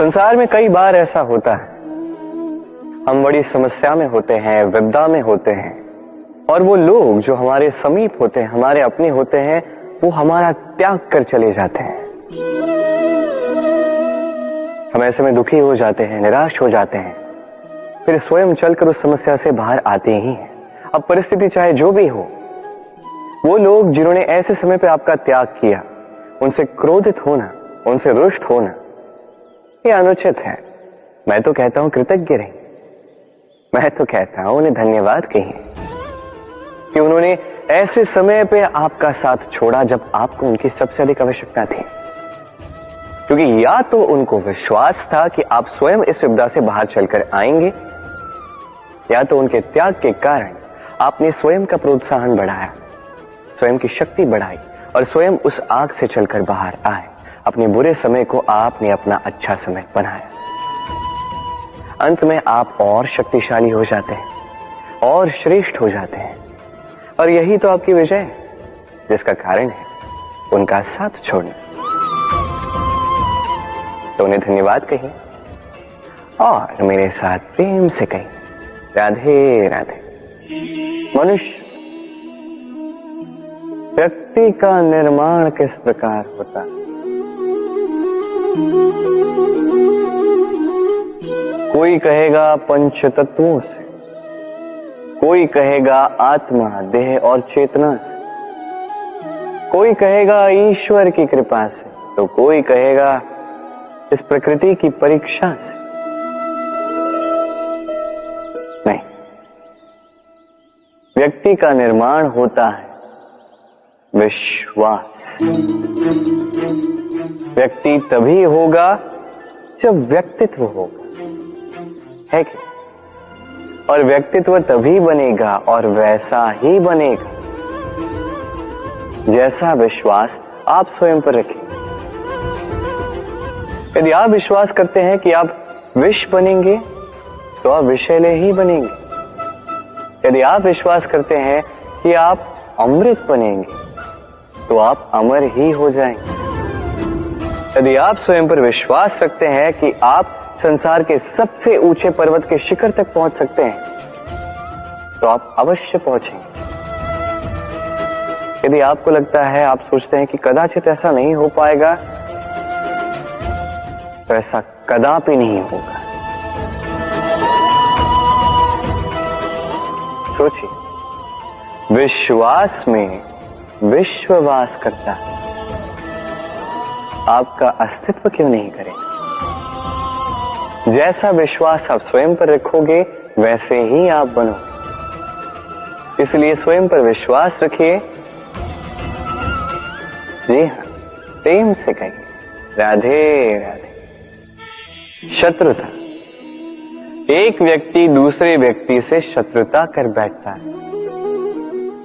संसार में कई बार ऐसा होता है, हम बड़ी समस्या में होते हैं, विपदा में होते हैं, और वो लोग जो हमारे समीप होते हैं, हमारे अपने होते हैं, वो हमारा त्याग कर चले जाते हैं। हम ऐसे में दुखी हो जाते हैं, निराश हो जाते हैं, फिर स्वयं चलकर उस समस्या से बाहर आते ही हैं। अब परिस्थिति चाहे जो भी हो, वो लोग जिन्होंने ऐसे समय पे आपका त्याग किया, उनसे क्रोधित होना, उनसे रुष्ट होना, ये अनुचित है। मैं तो कहता हूं कृतज्ञ रहिए, मैं तो कहता हूं उन्हें धन्यवाद कहिए कि उन्होंने ऐसे समय पे आपका साथ छोड़ा जब आपको उनकी सबसे अधिक आवश्यकता थी। क्योंकि या तो उनको विश्वास था कि आप स्वयं इस विपदा से बाहर चलकर आएंगे, या तो उनके त्याग के कारण आपने स्वयं का प्रोत्साहन बढ़ाया, स्वयं की शक्ति बढ़ाई और स्वयं उस आग से चलकर बाहर आए। अपने बुरे समय को आपने अपना अच्छा समय बनाया। अंत में आप और शक्तिशाली हो जाते हैं और श्रेष्ठ हो जाते हैं, और यही तो आपकी विजय है, जिसका कारण है उनका साथ छोड़ना। तो उन्हें धन्यवाद कहिए और मेरे साथ प्रेम से कहिए, राधे राधे। मनुष्य व्यक्ति का निर्माण किस प्रकार होता है? कोई कहेगा पंच तत्वों से, कोई कहेगा आत्मा, देह और चेतना से, कोई कहेगा ईश्वर की कृपा से, तो कोई कहेगा इस प्रकृति की परीक्षा से। नहीं, व्यक्ति का निर्माण होता है विश्वास। व्यक्ति तभी होगा जब व्यक्तित्व होगा, है कि? और व्यक्तित्व तभी बनेगा और वैसा ही बनेगा जैसा विश्वास आप स्वयं पर रखें। यदि आप विश्वास करते हैं कि आप विष बनेंगे, तो आप विषैले ही बनेंगे। यदि आप विश्वास करते हैं कि आप अमृत बनेंगे, तो आप अमर ही हो जाएंगे। यदि आप स्वयं पर विश्वास रखते हैं कि आप संसार के सबसे ऊंचे पर्वत के शिखर तक पहुंच सकते हैं, तो आप अवश्य पहुंचेंगे। यदि आपको लगता है, आप सोचते हैं कि कदाचित ऐसा नहीं हो पाएगा, तो ऐसा कदापि नहीं होगा। सोचिए, विश्वास में विश्ववास करता है, आपका अस्तित्व क्यों नहीं करेगा? जैसा विश्वास आप स्वयं पर रखोगे, वैसे ही आप बनोगे। इसलिए स्वयं पर विश्वास रखिए। जी हाँ, प्रेम से कहिए, राधे राधे। शत्रुता, एक व्यक्ति दूसरे व्यक्ति से शत्रुता कर बैठता है।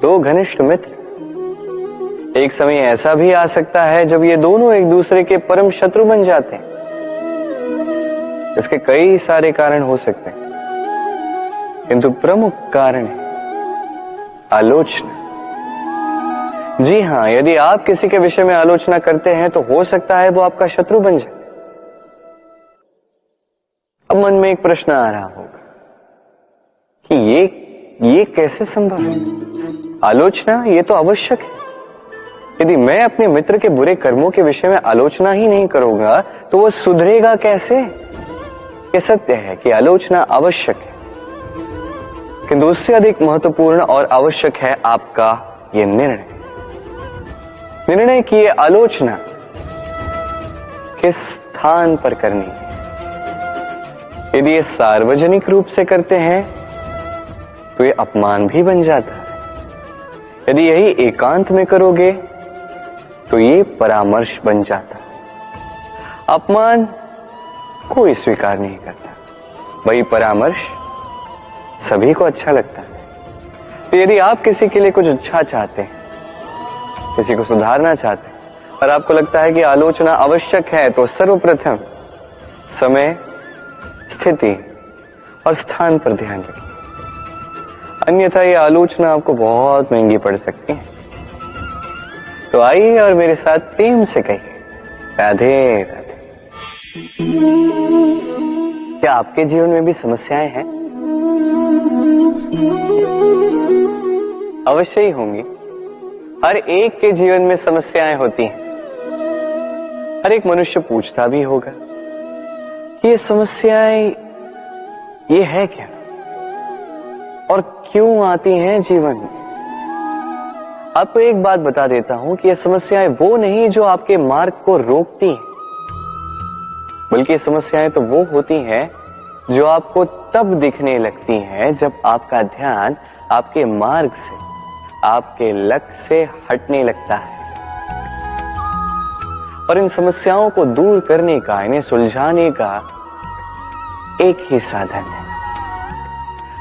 दो घनिष्ठ मित्र, एक समय ऐसा भी आ सकता है जब ये दोनों एक दूसरे के परम शत्रु बन जाते हैं। इसके कई सारे कारण हो सकते हैं, किंतु प्रमुख कारण है आलोचना। जी हाँ, यदि आप किसी के विषय में आलोचना करते हैं, तो हो सकता है वो आपका शत्रु बन जाए। अब मन में एक प्रश्न आ रहा होगा कि ये कैसे संभव है? आलोचना ये तो आवश्यक है। यदि मैं अपने मित्र के बुरे कर्मों के विषय में आलोचना ही नहीं करूंगा, तो वो सुधरेगा कैसे? ये सत्य है कि आलोचना आवश्यक है, किंतु उससे अधिक महत्वपूर्ण और आवश्यक है आपका ये निर्णय की ये आलोचना किस स्थान पर करनी है। यदि ये सार्वजनिक रूप से करते हैं, तो ये अपमान भी बन जाता है। यदि यही एकांत में करोगे, तो ये परामर्श बन जाता है। अपमान कोई स्वीकार नहीं करता, वही परामर्श सभी को अच्छा लगता है। तो यदि आप किसी के लिए कुछ अच्छा चाहते हैं, किसी को सुधारना चाहते हैं, और आपको लगता है कि आलोचना आवश्यक है, तो सर्वप्रथम समय, स्थिति और स्थान पर ध्यान रखिए। अन्यथा ये आलोचना आपको बहुत महंगी पड़ सकती है। तो आइए और मेरे साथ प्रेम से कहिए, राधे राधे। क्या आपके जीवन में भी समस्याएं हैं? अवश्य ही होंगी। हर एक के जीवन में समस्याएं होती हैं। हर एक मनुष्य पूछता भी होगा कि ये समस्याएं ये है क्या और क्यों आती हैं जीवन में। आपको एक बात बता देता हूं कि ये समस्याएं वो नहीं जो आपके मार्ग को रोकती हैं, बल्कि समस्याएं तो वो होती हैं जो आपको तब दिखने लगती हैं जब आपका ध्यान आपके मार्ग से, आपके लक्ष्य से हटने लगता है। और इन समस्याओं को दूर करने का, इन्हें सुलझाने का एक ही साधन है,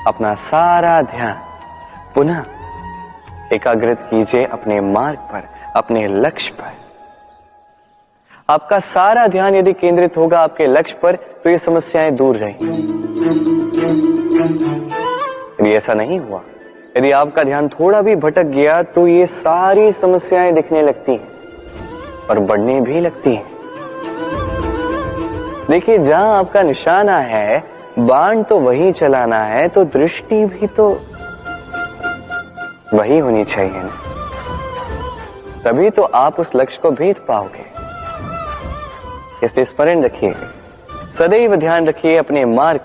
अपना सारा ध्यान पुनः एकाग्रित कीजिए अपने मार्ग पर, अपने लक्ष्य पर। आपका सारा ध्यान यदि केंद्रित होगा आपके लक्ष्य पर तो ये समस्याएं दूर रहेंगी। यदि ऐसा नहीं हुआ, यदि आपका ध्यान थोड़ा भी भटक गया तो ये सारी समस्याएं दिखने लगती हैं और बढ़ने भी लगती हैं। देखिए, जहां आपका निशाना है, बाण तो वही चलाना है, तो दृष्टि भी तो वही होनी चाहिए ना। तभी तो आप उस लक्ष्य को भेद पाओगे। इसलिए स्मरण रखिए, सदैव ध्यान रखिए अपने मार्ग,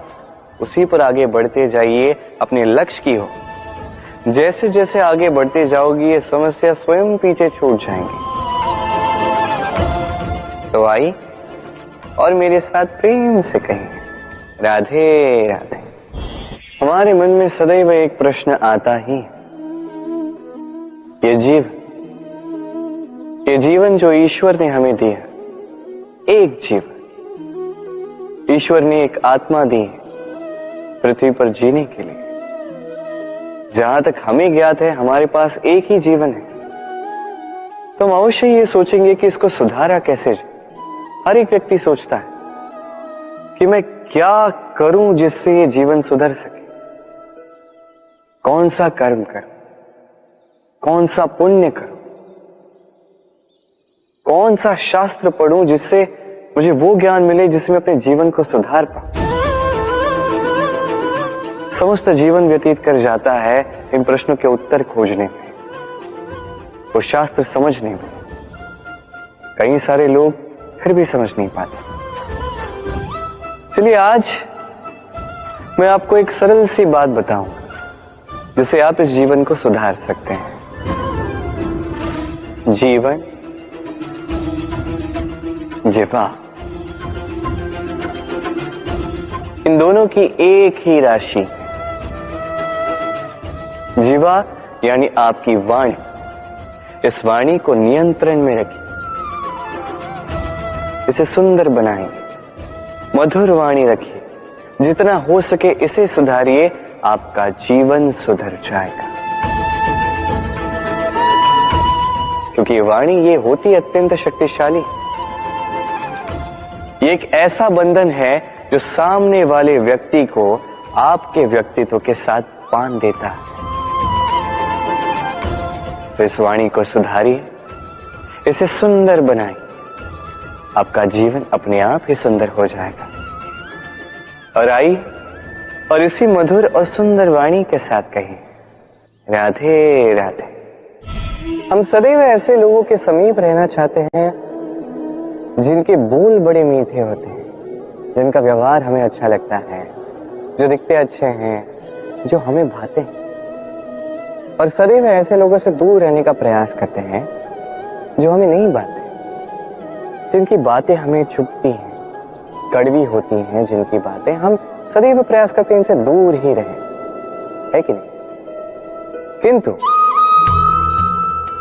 उसी पर आगे बढ़ते जाइए अपने लक्ष्य की ओर। जैसे जैसे आगे बढ़ते जाओगी ये समस्या स्वयं पीछे छूट जाएंगी। तो आई और मेरे साथ प्रेम से कहिए, राधे राधे। हमारे मन में सदैव एक प्रश्न आता ही, ये जीवन जो ईश्वर ने हमें दिया, एक जीवन ईश्वर ने एक आत्मा दी है पृथ्वी पर जीने के लिए। जहां तक हमें ज्ञात है हमारे पास एक ही जीवन है, तो हम अवश्य ये सोचेंगे कि इसको सुधारा कैसे जाए। हर एक व्यक्ति सोचता है कि मैं क्या करूं जिससे ये जीवन सुधर सके, कौन सा कर्म करूं, कौन सा पुण्य करूं, कौन सा शास्त्र पढ़ूं जिससे मुझे वो ज्ञान मिले जिससे मैं अपने जीवन को सुधार पाऊं। समस्त जीवन व्यतीत कर जाता है इन प्रश्नों के उत्तर खोजने में, वो शास्त्र समझने में। कई सारे लोग फिर भी समझ नहीं पाते। चलिए आज मैं आपको एक सरल सी बात बताऊंगा जिससे आप इस जीवन को सुधार सकते हैं। जीवन, जिह्वा, इन दोनों की एक ही राशि। जिह्वा यानी आपकी वाणी, इस वाणी को नियंत्रण में रखिए, इसे सुंदर बनाइए, मधुर वाणी रखिए, जितना हो सके इसे सुधारिए, आपका जीवन सुधर जाएगा। क्योंकि वाणी ये होती अत्यंत शक्तिशाली, ये एक ऐसा बंधन है जो सामने वाले व्यक्ति को आपके व्यक्तित्व के साथ बांध देता है। तो इस वाणी को सुधारिए, इसे सुंदर बनाइए, आपका जीवन अपने आप ही सुंदर हो जाएगा। और आई और इसी मधुर और सुंदर वाणी के साथ कहिए, राधे राधे। हम सदैव ऐसे लोगों के समीप रहना चाहते हैं जिनके बोल बड़े मीठे होते हैं, जिनका व्यवहार हमें अच्छा लगता है, जो दिखते अच्छे हैं, जो हमें भाते हैं। और सदैव ऐसे लोगों से दूर रहने का प्रयास करते हैं जो हमें नहीं भाते, जिनकी बातें हमें चुभती हैं, कड़वी होती हैं, जिनकी बातें हम सदैव प्रयास करते हैं इनसे दूर ही रहें, है कि नहीं? किंतु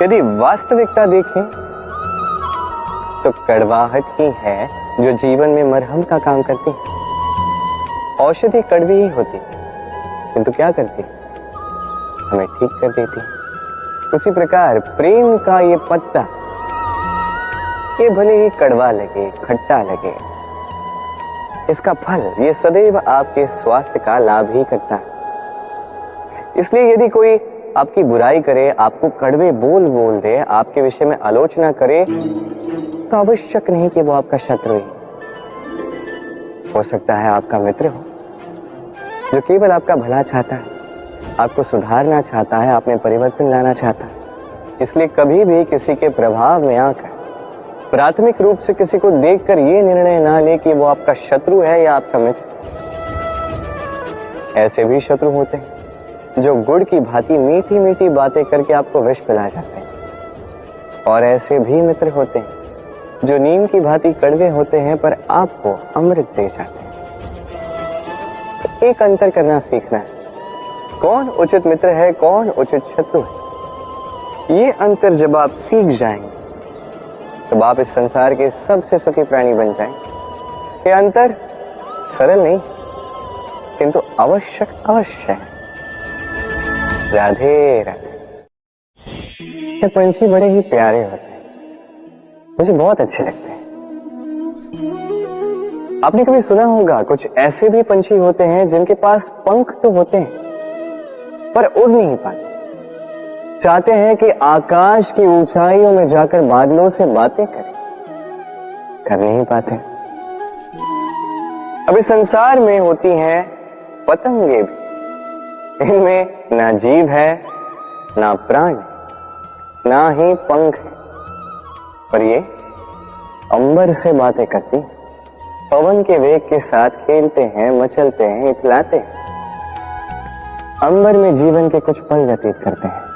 यदि वास्तविकता देखें तो कड़वाहट ही है जो जीवन में मरहम का काम करती है। औषधि कड़वी ही होती, किंतु क्या करती? हमें ठीक कर देती। उसी प्रकार प्रेम का ये पत्ता, ये भले ही कड़वा लगे, खट्टा लगे, इसका फल ये सदैव आपके स्वास्थ्य का लाभ ही करता है। इसलिए यदि कोई आपकी बुराई करे, आपको कड़वे बोल बोल दे, आपके विषय में आलोचना करे, तो आवश्यक नहीं कि वो आपका शत्रु है। हो सकता है आपका मित्र हो, जो केवल आपका भला चाहता है, आपको सुधारना चाहता है, आप में परिवर्तन लाना चाहता है। इसलिए कभी भी किसी के प्रभाव में आकर प्राथमिक रूप से किसी को देखकर यह निर्णय ना ले कि वो आपका शत्रु है या आपका मित्र। ऐसे भी शत्रु होते हैं जो गुड़ की भांति मीठी मीठी बातें करके आपको विष पिला जाते हैं, और ऐसे भी मित्र होते हैं जो नीम की भांति कड़वे होते हैं पर आपको अमृत दे जाते हैं। तो एक अंतर करना सीखना है, कौन उचित मित्र है, कौन उचित शत्रु है। ये अंतर जब आप सीख जाएंगे तब आप इस संसार के सबसे सुखी प्राणी बन जाएंगे। ये अंतर सरल नहीं किंतु आवश्यक अवश्य है। राधे राधे। ये पंछी बड़े ही प्यारे होते हैं, मुझे बहुत अच्छे लगते हैं। आपने कभी सुना होगा कुछ ऐसे भी पंछी होते हैं जिनके पास पंख तो होते हैं पर उड़ नहीं पाते, चाहते हैं कि आकाश की ऊंचाइयों में जाकर बादलों से बातें करें, कर नहीं पाते। अभी संसार में होती हैं पतंगे भी, इनमें ना जीव है, ना प्राण, ना ही पंख है, पर ये अंबर से बातें करती हैं, पवन के वेग के साथ खेलते हैं, मचलते हैं, इतलाते हैं, अंबर में जीवन के कुछ पल व्यतीत करते हैं।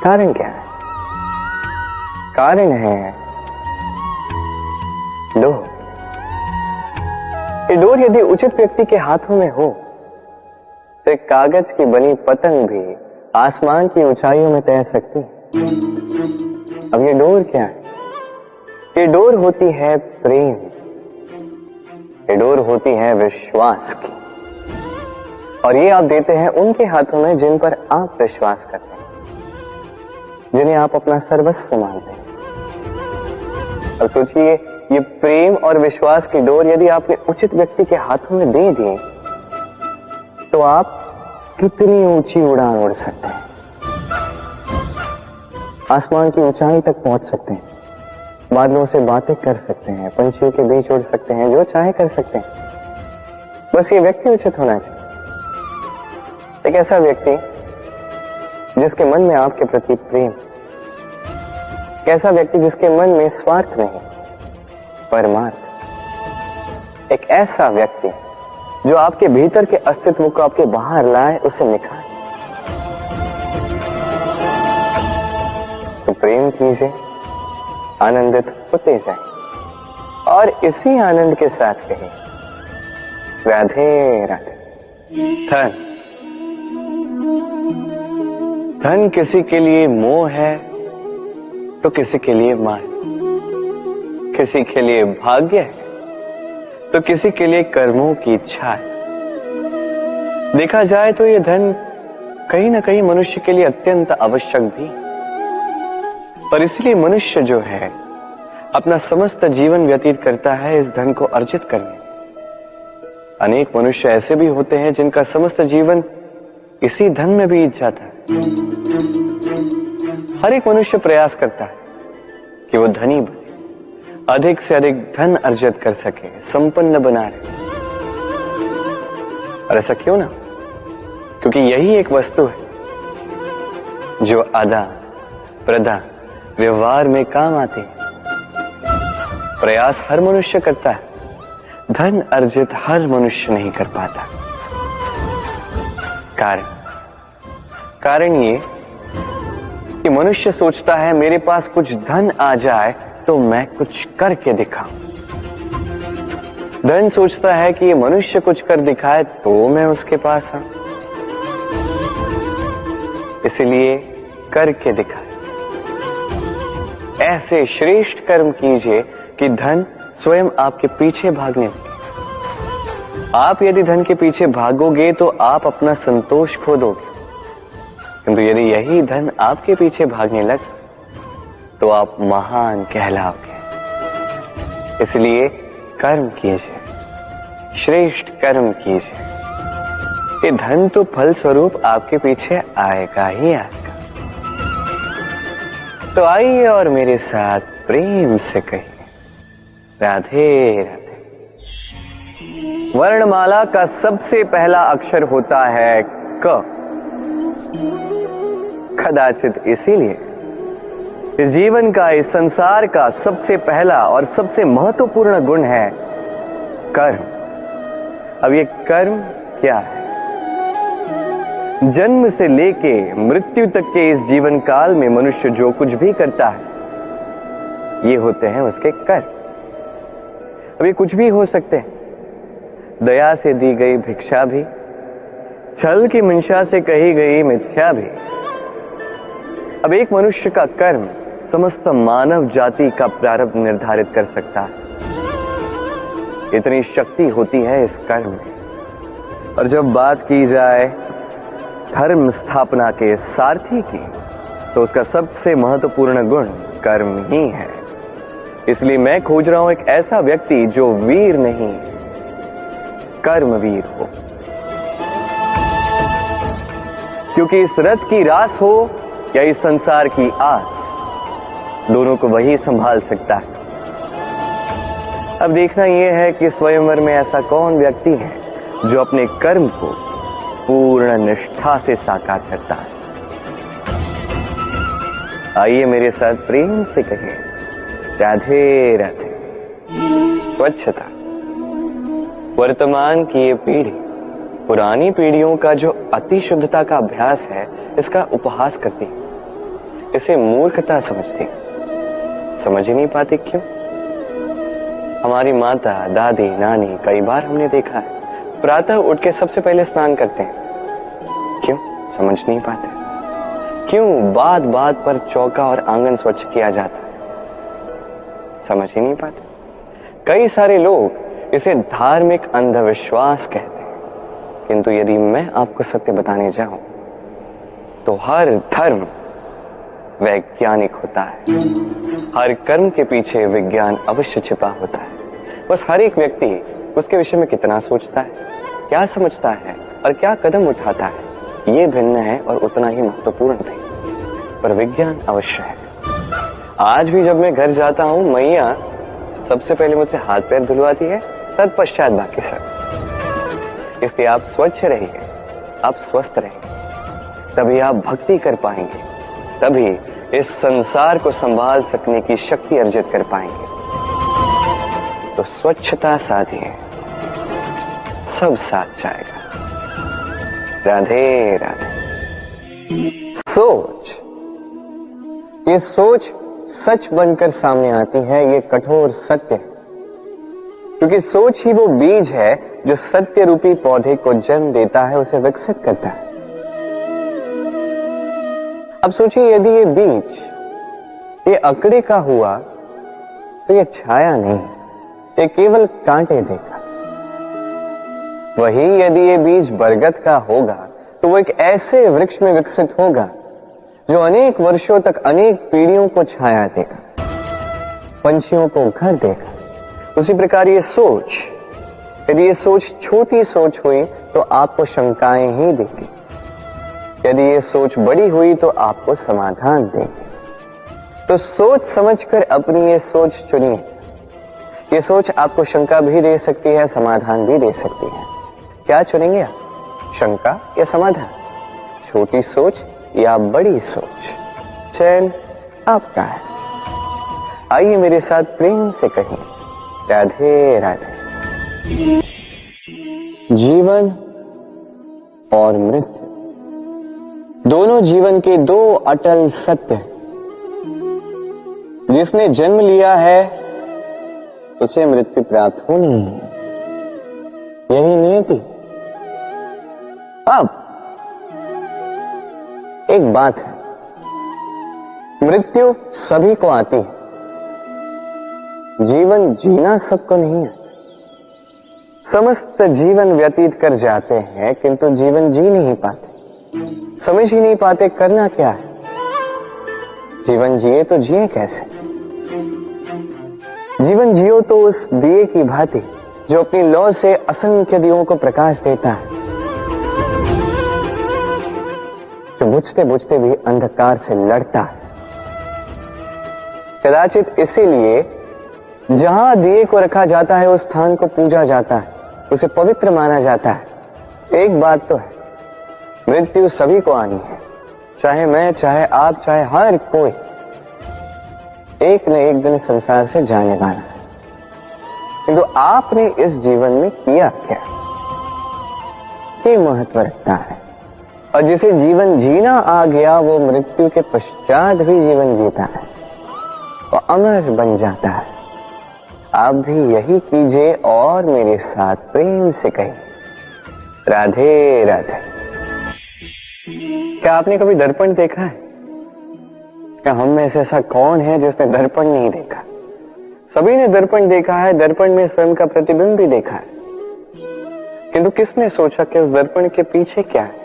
कारण क्या है? कारण है डोर। ये डोर यदि उचित व्यक्ति के हाथों में हो तो एक कागज की बनी पतंग भी आसमान की ऊंचाइयों में तैर सकती है। अब ये डोर क्या है? ये डोर होती है प्रेम, ये डोर होती है विश्वास की, और ये आप देते हैं उनके हाथों में जिन पर आप विश्वास करते हैं, जिन्हें आप अपना सर्वस्व मानते हैं। और सोचिए, ये प्रेम और विश्वास की डोर यदि आपने उचित व्यक्ति के हाथों में दे दी तो आप कितनी ऊंची उड़ान उड़ सकते हैं, आसमान की ऊंचाई तक पहुंच सकते हैं, बादलों से बातें कर सकते हैं, पंछियों के बीच उड़ सकते हैं, जो चाहे कर सकते हैं। बस ये व्यक्ति उचित होना चाहिए। एक ऐसा व्यक्ति जिसके मन में आपके प्रति प्रेम, एक ऐसा व्यक्ति जिसके मन में स्वार्थ नहीं परमार्थ, एक ऐसा व्यक्ति जो आपके भीतर के अस्तित्व को आपके बाहर लाए, उसे निखारे। तो प्रेम कीजिए, आनंदित होते जाए, और इसी आनंद के साथ कहिए राधे राधे। धन, धन किसी के लिए मोह है तो किसी के लिए मान, किसी के लिए भाग्य है तो किसी के लिए कर्मों की इच्छा है। देखा जाए तो यह धन कहीं ना कहीं मनुष्य के लिए अत्यंत आवश्यक भी, और इसलिए मनुष्य जो है अपना समस्त जीवन व्यतीत करता है इस धन को अर्जित करने। अनेक मनुष्य ऐसे भी होते हैं जिनका समस्त जीवन इसी धन में बीत जाता है। हर एक मनुष्य प्रयास करता है कि वो धनी बने, अधिक से अधिक धन अर्जित कर सके, संपन्न बना रहे। और ऐसा क्यों ना? क्योंकि यही एक वस्तु है जो आदान प्रदान व्यवहार में काम आती है। प्रयास हर मनुष्य करता है, धन अर्जित हर मनुष्य नहीं कर पाता। कारण ये कि मनुष्य सोचता है मेरे पास कुछ धन आ जाए तो मैं कुछ करके दिखाऊं। धन सोचता है कि ये मनुष्य कुछ कर दिखाए तो मैं उसके पास आऊं, इसलिए करके दिखाए। ऐसे श्रेष्ठ कर्म कीजिए कि धन स्वयं आपके पीछे भागने लगे। आप यदि धन के पीछे भागोगे तो आप अपना संतोष खो दोगे, किंतु यदि यही धन आपके पीछे भागने लगे तो आप महान कहलाओगे। इसलिए कर्म कीजिए, श्रेष्ठ कर्म कीजिए। ये धन तो फल स्वरूप आपके पीछे आएगा ही आएगा। तो आइए और मेरे साथ प्रेम से कहिए राधे राधे। वर्णमाला का सबसे पहला अक्षर होता है क। कदाचित इसीलिए इस जीवन का, इस संसार का सबसे पहला और सबसे महत्वपूर्ण गुण है कर्म। अब ये कर्म क्या है? जन्म से लेके मृत्यु तक के इस जीवन काल में मनुष्य जो कुछ भी करता है, ये होते हैं उसके कर्म। अब ये कुछ भी हो सकते हैं, दया से दी गई भिक्षा भी, छल की मंशा से कही गई मिथ्या भी। अब एक मनुष्य का कर्म समस्त मानव जाति का प्रारब्ध निर्धारित कर सकता है। इतनी शक्ति होती है इस कर्म में। और जब बात की जाए धर्म स्थापना के सारथी की, तो उसका सबसे महत्वपूर्ण गुण कर्म ही है। इसलिए मैं खोज रहा हूं एक ऐसा व्यक्ति जो वीर नहीं, कर्मवीर हो। क्योंकि इस रथ की रास हो या इस संसार की आस, दोनों को वही संभाल सकता है। अब देखना यह है कि स्वयंवर में ऐसा कौन व्यक्ति है जो अपने कर्म को पूर्ण निष्ठा से साकार करता है। आइए मेरे साथ प्रेम से कहें, राधे राधे। स्वच्छता। वर्तमान की ये पीढ़ी पुरानी पीढ़ियों का जो अति शुद्धता का अभ्यास है, इसका उपहास करती है, इसे मूर्खता समझती है। समझ ही नहीं पाती क्यों? हमारी माता, दादी, नानी, कई बार हमने देखा है, प्रातः उठ के सबसे पहले स्नान करते हैं। क्यों? समझ नहीं पाते। क्यों बात बात पर चौका और आंगन स्वच्छ किया जाता है? समझ ही नहीं पाते। कई सारे लोग इसे धार्मिक अंधविश्वास कहते हैं, किंतु यदि मैं आपको सत्य बताने जाऊं तो हर धर्म वैज्ञानिक होता है। हर कर्म के पीछे विज्ञान अवश्य छिपा होता है। बस हर एक व्यक्ति उसके विषय में कितना सोचता है, क्या समझता है और क्या कदम उठाता है, ये भिन्न है और उतना ही महत्वपूर्ण भी। पर विज्ञान अवश्य है। आज भी जब मैं घर जाता हूं, मैया सबसे पहले मुझसे हाथ पैर धुलवाती है, तत्पश्चात बाकी सब। इसलिए आप स्वच्छ रहिए, आप स्वस्थ रहिए, तभी आप भक्ति कर पाएंगे, तभी इस संसार को संभाल सकने की शक्ति अर्जित कर पाएंगे। तो स्वच्छता साधिए, सब साथ जाएगा। राधे राधे। सोच, ये सोच सच बनकर सामने आती है, ये कठोर सत्य है। क्योंकि सोच ही वो बीज है जो सत्य रूपी पौधे को जन्म देता है, उसे विकसित करता है। अब सोचिए, यदि ये बीज ये अकड़े का हुआ तो ये छाया नहीं, ये केवल कांटे देगा। वही यदि ये बीज बरगद का होगा तो वो एक ऐसे वृक्ष में विकसित होगा जो अनेक वर्षों तक, अनेक पीढ़ियों को छाया देगा, पंछियों को घर देगा। उसी प्रकार ये सोच, यदि ये सोच छोटी सोच हुई तो आपको शंकाएं ही देगी। यदि ये सोच बड़ी हुई तो आपको समाधान देगी। तो सोच समझकर अपनी ये सोच चुनिए। ये सोच आपको शंका भी दे सकती है, समाधान भी दे सकती है। क्या चुनेंगे आप, शंका या समाधान? छोटी सोच या बड़ी सोच? चयन आपका है। आइए मेरे साथ प्रेम से कहें, राधे राधे। जीवन और मृत्यु दोनों जीवन के दो अटल सत्य हैं। जिसने जन्म लिया है उसे मृत्यु प्राप्त होनी है, यही नियति। अब एक बात है, मृत्यु सभी को आती है, जीवन जीना सबको नहीं है। समस्त जीवन व्यतीत कर जाते हैं किंतु जीवन जी नहीं पाते, समझ ही नहीं पाते करना क्या है। जीवन जिए तो जिए कैसे? जीवन जियो तो उस दिए की भांति जो अपनी लौ से असंख्य दियों को प्रकाश देता है, जो बुझते बुझते भी अंधकार से लड़ता है। कदाचित इसीलिए जहां दिए को रखा जाता है उस स्थान को पूजा जाता है, उसे पवित्र माना जाता है। एक बात तो है, मृत्यु सभी को आनी है, चाहे मैं, चाहे आप, चाहे हर कोई एक न एक दिन संसार से जाने वाला है। किंतु आपने इस जीवन में किया क्या, ये महत्व रखता है। और जिसे जीवन जीना आ गया वो मृत्यु के पश्चात भी जीवन जीता है, वो अमर बन जाता है। आप भी यही कीजिए और मेरे साथ प्रेम से कहिए, राधे राधे। क्या आपने कभी दर्पण देखा है? क्या हम में से ऐसा कौन है जिसने दर्पण नहीं देखा? सभी ने दर्पण देखा है, दर्पण में स्वयं का प्रतिबिंब भी देखा है। किंतु किसने सोचा कि उस दर्पण के पीछे क्या है,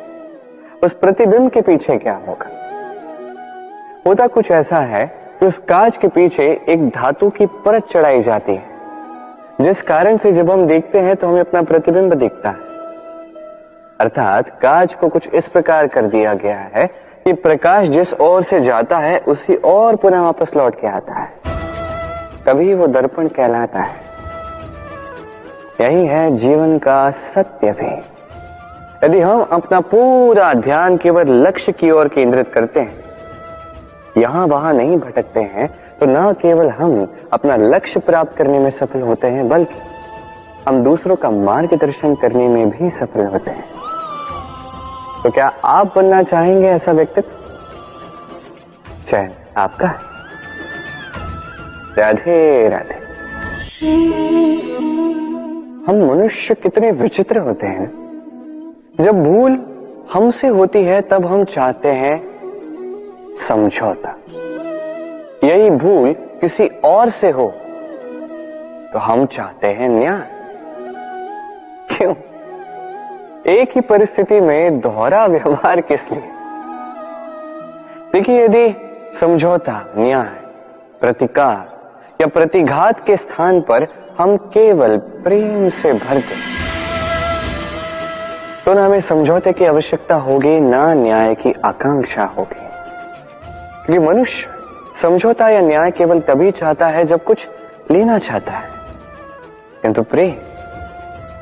उस प्रतिबिंब के पीछे क्या होगा? होता कुछ ऐसा है कि उस कांच के पीछे एक धातु की परत चढ़ाई जाती है, जिस कारण से जब हम देखते हैं तो हमें अपना प्रतिबिंब दिखता है। अर्थात कांच को कुछ इस प्रकार कर दिया गया है कि प्रकाश जिस ओर से जाता है उसी ओर पुनः वापस लौट के आता है, तभी वो दर्पण कहलाता है। यही है जीवन का सत्य भी। यदि हम अपना पूरा ध्यान केवल लक्ष्य की ओर केंद्रित करते हैं, यहां वहां नहीं भटकते हैं, तो न केवल हम अपना लक्ष्य प्राप्त करने में सफल होते हैं, बल्कि हम दूसरों का मार्गदर्शन करने में भी सफल होते हैं। तो क्या आप बनना चाहेंगे ऐसा व्यक्तित्व? चयन आपका है। राधे राधे। हम मनुष्य कितने विचित्र होते हैं। जब भूल हमसे होती है तब हम चाहते हैं समझौता। यही भूल किसी और से हो तो हम चाहते हैं न्याय। क्यों? एक ही परिस्थिति में दोहरा व्यवहार किस लिए? देखिए, यदि समझौता, न्याय, प्रतिकार या प्रतिघात के स्थान पर हम केवल प्रेम से भर दें, तो ना हमें समझौते की आवश्यकता होगी, ना न्याय की आकांक्षा होगी। क्योंकि मनुष्य समझौता या न्याय केवल तभी चाहता है जब कुछ लेना चाहता है, किंतु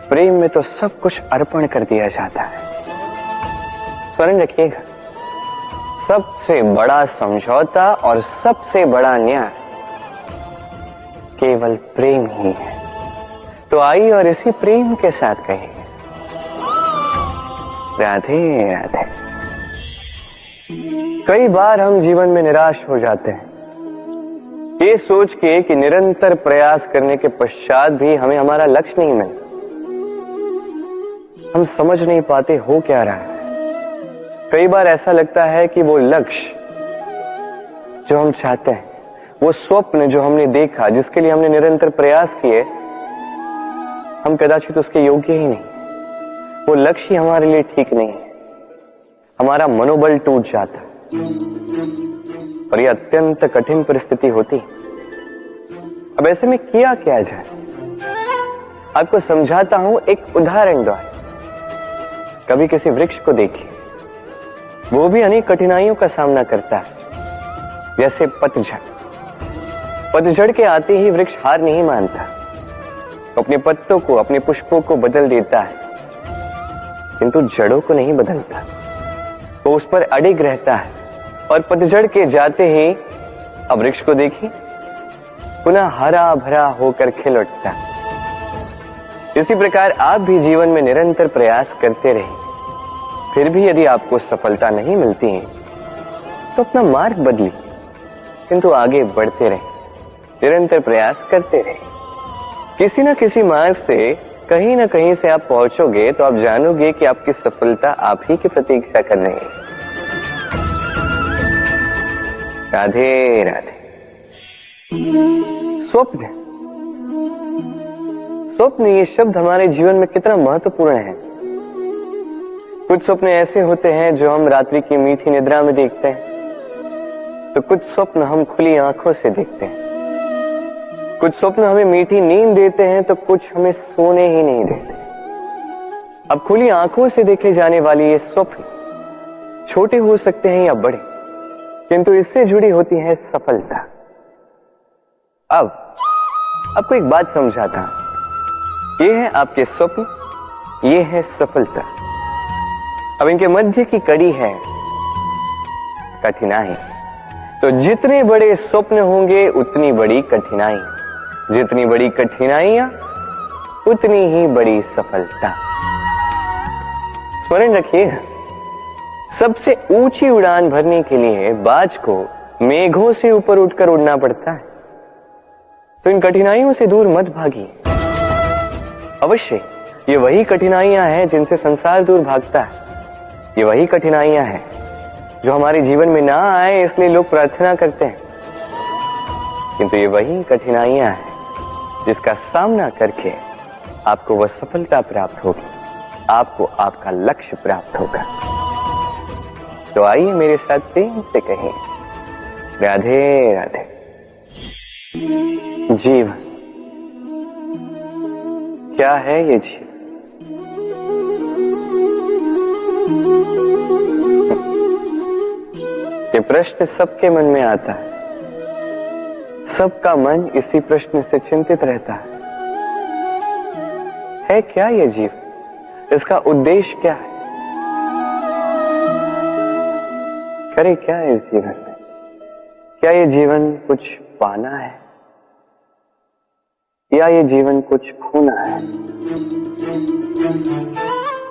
प्रेम में तो सब कुछ अर्पण कर दिया जाता है। स्मरण रखिएगा, सबसे बड़ा समझौता और सबसे बड़ा न्याय केवल प्रेम ही है। तो आइए और इसी प्रेम के साथ कहिए, राधे राधे। कई बार हम जीवन में निराश हो जाते हैं, ये सोच के कि निरंतर प्रयास करने के पश्चात भी हमें हमारा लक्ष्य नहीं मिलता। हम समझ नहीं पाते हो क्या रहा है। कई बार ऐसा लगता है कि वो लक्ष्य जो हम चाहते हैं, वो स्वप्न जो हमने देखा, जिसके लिए हमने निरंतर प्रयास किए, हम कदाचित उसके योग्य ही नहीं। वो लक्ष्य ही हमारे लिए ठीक नहीं है। हमारा मनोबल टूट जाता है और ये अत्यंत कठिन परिस्थिति होती है। अब ऐसे में किया क्या जाए, आपको समझाता हूं एक उदाहरण द्वारा। कभी किसी वृक्ष को देखिए, वो भी अनेक कठिनाइयों का सामना करता है, जैसे पतझड़। पतझड़ के आते ही वृक्ष हार नहीं मानता, तो अपने पत्तों को, अपने पुष्पों को बदल देता है, किंतु जड़ों को नहीं बदलता। वो उस पर अडिग रहता है और पतझड़ के जाते ही अब वृक्ष को देखिए, पुनः हरा भरा होकर खिल उठता है। इसी प्रकार आप भी जीवन में निरंतर प्रयास करते रहिए। फिर भी यदि आपको सफलता नहीं मिलती है तो अपना मार्ग बदलिए, किंतु आगे बढ़ते रहिए, निरंतर प्रयास करते रहिए। किसी न किसी मार्ग से, कहीं ना कहीं से आप पहुंचोगे तो आप जानोगे कि आपकी सफलता आप ही की प्रतीक्षा कर रही है। राधे राधे। स्वप्न, स्वप्न ये शब्द हमारे जीवन में कितना महत्वपूर्ण है। कुछ स्वप्न ऐसे होते हैं जो हम रात्रि की मीठी निद्रा में देखते हैं, तो कुछ स्वप्न हम खुली आंखों से देखते हैं। कुछ स्वप्न हमें मीठी नींद देते हैं, तो कुछ हमें सोने ही नहीं देते। अब खुली आंखों से देखे जाने वाली ये स्वप्न छोटे हो सकते हैं या बड़े, किंतु इससे जुड़ी होती है सफलता। अब आपको एक बात समझाता हूं। ये है आपके स्वप्न, ये है सफलता। अब इनके मध्य की कड़ी है कठिनाई। तो जितने बड़े स्वप्न होंगे उतनी बड़ी कठिनाई, जितनी बड़ी कठिनाइयां उतनी ही बड़ी सफलता। स्मरण रखिए, सबसे ऊंची उड़ान भरने के लिए बाज को मेघों से ऊपर उठकर उड़ना पड़ता है। तो इन कठिनाइयों से दूर मत भागिए। अवश्य ये वही कठिनाइयां हैं जिनसे संसार दूर भागता है। ये वही कठिनाइयां हैं जो हमारे जीवन में ना आए इसलिए लोग प्रार्थना करते हैं, किंतु ये वही कठिनाइयां हैं जिसका सामना करके आपको वह सफलता प्राप्त होगी, आपको आपका लक्ष्य प्राप्त होगा। तो आइए मेरे साथ प्रेम से कहें, राधे राधे। जीवन क्या है? ये जीवन ये प्रश्न सबके मन में आता है। सबका मन इसी प्रश्न से चिंतित रहता है क्या ये जीवन? इसका उद्देश्य क्या है? करे क्या इस जीवन में? क्या ये जीवन कुछ पाना है या ये जीवन कुछ खोना है?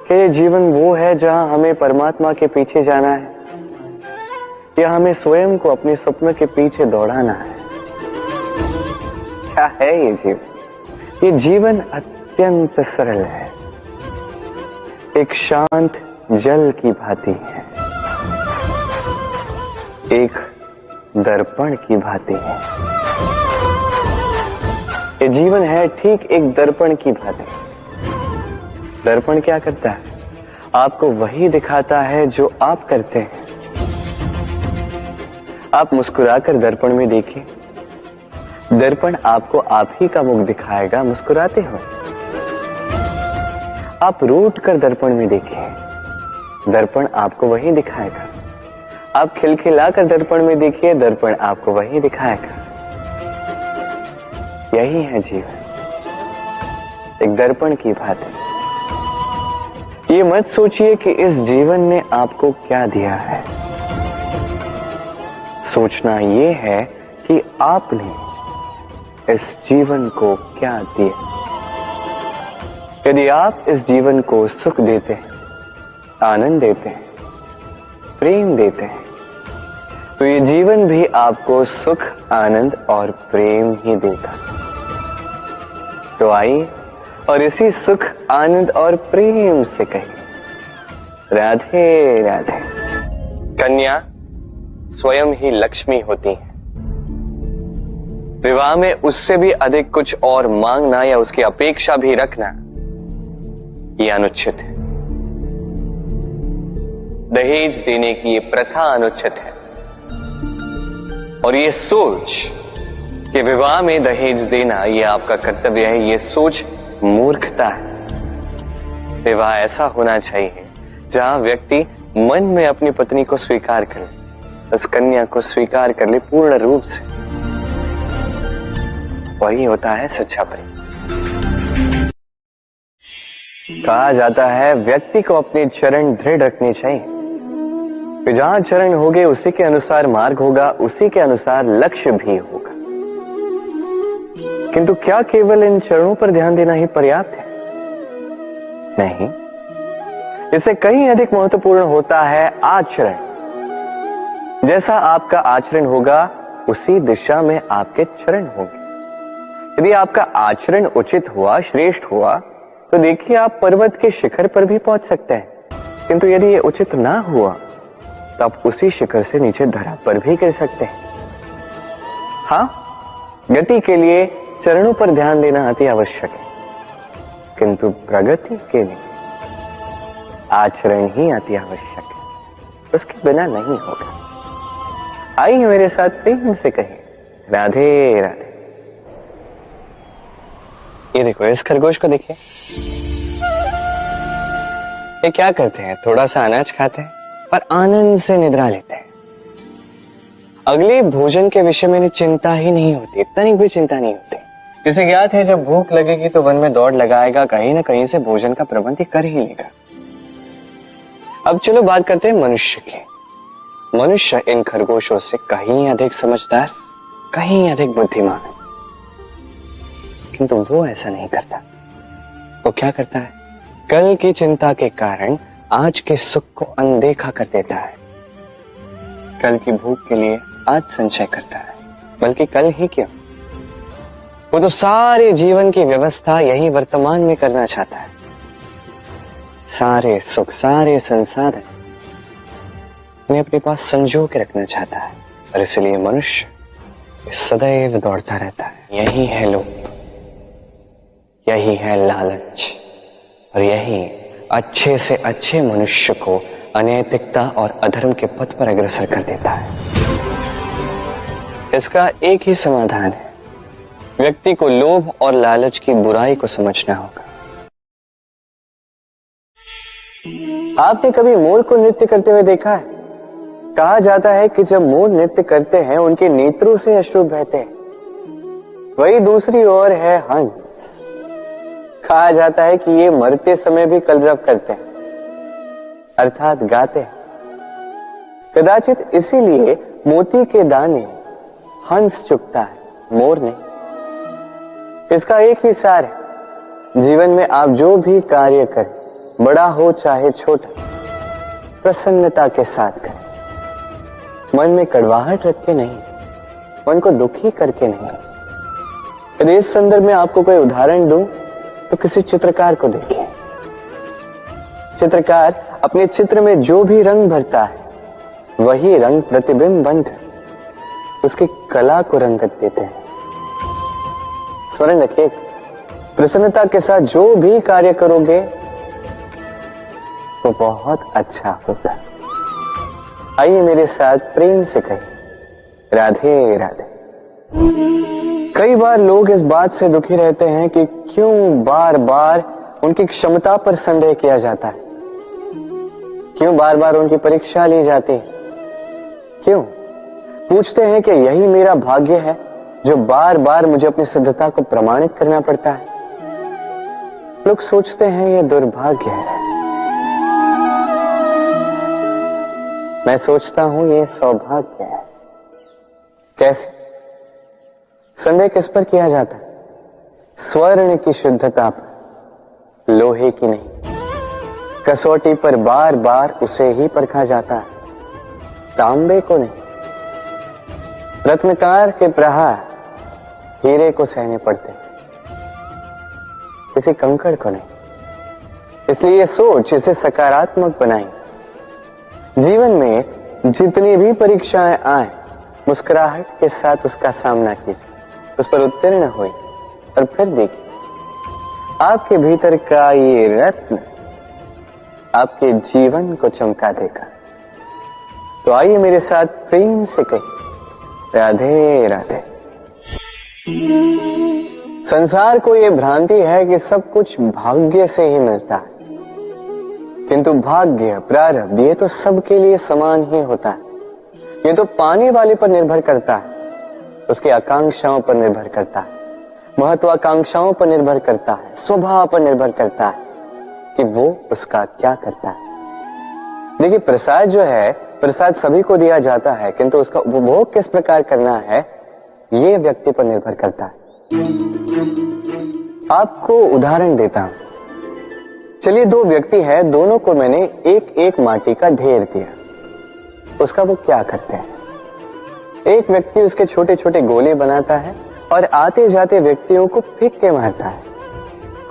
क्या ये जीवन वो है जहां हमें परमात्मा के पीछे जाना है या हमें स्वयं को अपने सपनों के पीछे दौड़ाना है? क्या है ये जीवन? ये जीवन अत्यंत सरल है, एक शांत जल की भांति है, एक दर्पण की भांति है। ये जीवन है ठीक एक दर्पण की भांति। दर्पण क्या करता है? आपको वही दिखाता है जो आप करते हैं। आप मुस्कुराकर दर्पण में देखिए, दर्पण आपको आप ही का मुख दिखाएगा मुस्कुराते हो। आप रूठ कर दर्पण में देखिए, दर्पण आपको वही दिखाएगा। आप खिलखिलाकर दर्पण में देखिए, दर्पण आपको वही दिखाएगा। यही है जीवन, एक दर्पण की भांति। ये मत सोचिए कि इस जीवन ने आपको क्या दिया है। सोचना ये है कि आपने इस जीवन को क्या दिया। यदि आप इस जीवन को सुख देते हैं, आनंद देते हैं, प्रेम देते हैं, तो ये जीवन भी आपको सुख, आनंद और प्रेम ही देगा। तो आइए और इसी सुख, आनंद और प्रेम से कहिए, राधे राधे। कन्या स्वयं ही लक्ष्मी होती है। विवाह में उससे भी अधिक कुछ और मांगना या उसकी अपेक्षा भी रखना यह अनुचित है। दहेज देने की ये प्रथा अनुचित है और ये सोच कि विवाह में दहेज देना यह आपका कर्तव्य है, ये सोच मूर्खता है। विवाह ऐसा होना चाहिए जहां व्यक्ति मन में अपनी पत्नी को स्वीकार कर ले, उस कन्या को स्वीकार कर ले पूर्ण रूप से। वही होता है सच्चा प्रेम। कहा जाता है व्यक्ति को अपने चरण दृढ़ रखने चाहिए, कि जहां चरण होंगे उसी के अनुसार मार्ग होगा, उसी के अनुसार लक्ष्य भी होगा। किंतु क्या केवल इन चरणों पर ध्यान देना ही पर्याप्त है? नहीं, इससे कहीं अधिक महत्वपूर्ण होता है आचरण। जैसा आपका आचरण होगा उसी दिशा में आपके चरण होंगे। यदि आपका आचरण उचित हुआ, श्रेष्ठ हुआ, तो देखिए आप पर्वत के शिखर पर भी पहुंच सकते हैं। किंतु यदि ये उचित ना हुआ तो आप उसी शिखर से नीचे धरा पर भी गिर सकते हैं। हाँ, गति के लिए चरणों पर ध्यान देना अति आवश्यक है, किंतु प्रगति के लिए आचरण ही अति आवश्यक है, उसके बिना नहीं होगा। आइए मेरे साथ प्रेम से कहें, राधे राधे। ये देखो, इस खरगोश को देखिए, ये क्या करते हैं? थोड़ा सा अनाज खाते हैं और आनंद से निद्रा लेते हैं। अगले भोजन के विषय में चिंता ही नहीं होती, इतनी भी चिंता नहीं होती। किसे ज्ञात है जब भूख लगेगी तो वन में दौड़ लगाएगा, कहीं ना कहीं से भोजन का प्रबंध कर ही लेगा। अब चलो बात करते हैं मनुष्य की। मनुष्य इन खरगोशों से कहीं अधिक समझदार, कहीं अधिक बुद्धिमान है, किंतु वो ऐसा नहीं करता। वो क्या करता है? कल की चिंता के कारण आज के सुख को अनदेखा कर देता है। कल की भूख के लिए आज संचय करता है, बल्कि कल ही क्यों, वो तो सारे जीवन की व्यवस्था यही वर्तमान में करना चाहता है। सारे सुख, सारे संसाधन उन्हें अपने पास संजो के रखना चाहता है, और इसलिए मनुष्य सदैव दौड़ता रहता है। यही है लोभ, यही है लालच, और यही अच्छे से अच्छे मनुष्य को अनैतिकता और अधर्म के पथ पर अग्रसर कर देता है। इसका एक ही समाधान है, व्यक्ति को लोभ और लालच की बुराई को समझना होगा। आपने कभी मोर को नृत्य करते हुए देखा है? कहा जाता है कि जब मोर नृत्य करते हैं उनके नेत्रों से अश्रु बहते हैं। वही दूसरी ओर है हंस। कहा जाता है कि ये मरते समय भी कलरव करते हैं, अर्थात गाते हैं। कदाचित इसीलिए मोती के दाने हंस चुगता है, मोर नहीं। इसका एक ही सार है, जीवन में आप जो भी कार्य करें, बड़ा हो चाहे छोटा, प्रसन्नता के साथ करें। मन में कड़वाहट रख के नहीं, मन को दुखी करके नहीं। यदि इस संदर्भ में आपको कोई उदाहरण दूं तो किसी चित्रकार को देखिए। चित्रकार अपने चित्र में जो भी रंग भरता है, वही रंग प्रतिबिंब बनकर उसकी कला को रंगत देते हैं। स्मरण रखिए, प्रसन्नता के साथ जो भी कार्य करोगे वो बहुत अच्छा होगा। आइए मेरे साथ प्रेम से कहिए, राधे राधे। कई बार लोग इस बात से दुखी रहते हैं कि क्यों बार बार उनकी क्षमता पर संदेह किया जाता है, क्यों बार बार उनकी परीक्षा ली जाती है, क्यों पूछते हैं कि यही मेरा भाग्य है जो बार बार मुझे अपनी सिद्धता को प्रमाणित करना पड़ता है। लोग सोचते हैं यह दुर्भाग्य है, मैं सोचता हूं यह सौभाग्य है। कैसे? संदेह किस पर किया जाता है? स्वर्ण की शुद्धता पर, लोहे की नहीं। कसौटी पर बार बार उसे ही परखा जाता है, तांबे को नहीं। रत्नकार के प्रहार हीरे को सहने पड़ते, किसी कंकड़ को नहीं। इसलिए सोच इसे सकारात्मक बनाई। जीवन में जितनी भी परीक्षाएं आए, मुस्कुराहट के साथ उसका सामना कीजिए, उस पर उत्तीर्ण हुए, और फिर देखिए आपके भीतर का ये रत्न आपके जीवन को चमका देगा। तो आइए मेरे साथ प्रेम से कहिए, राधे राधे। संसार को ये भ्रांति है कि सब कुछ भाग्य से ही मिलता है, किंतु भाग्य, प्रारब्ध ये तो सबके लिए समान ही होता है। ये तो पाने वाले पर निर्भर करता है, उसकी आकांक्षाओं पर निर्भर करता है, महत्वाकांक्षाओं पर निर्भर करता है, स्वभाव पर निर्भर करता है कि वो उसका क्या करता है। देखिए, प्रसाद जो है, प्रसाद सभी को दिया जाता है, किंतु उसका उपभोग किस प्रकार करना है ये व्यक्ति पर निर्भर करता है। आपको उदाहरण देता हूं। चलिए, दो व्यक्ति है, दोनों को मैंने एक एक माटी का ढेर दिया। उसका वो क्या करते हैं? एक व्यक्ति उसके छोटे छोटे गोले बनाता है और आते जाते व्यक्तियों को फेंक के मारता है,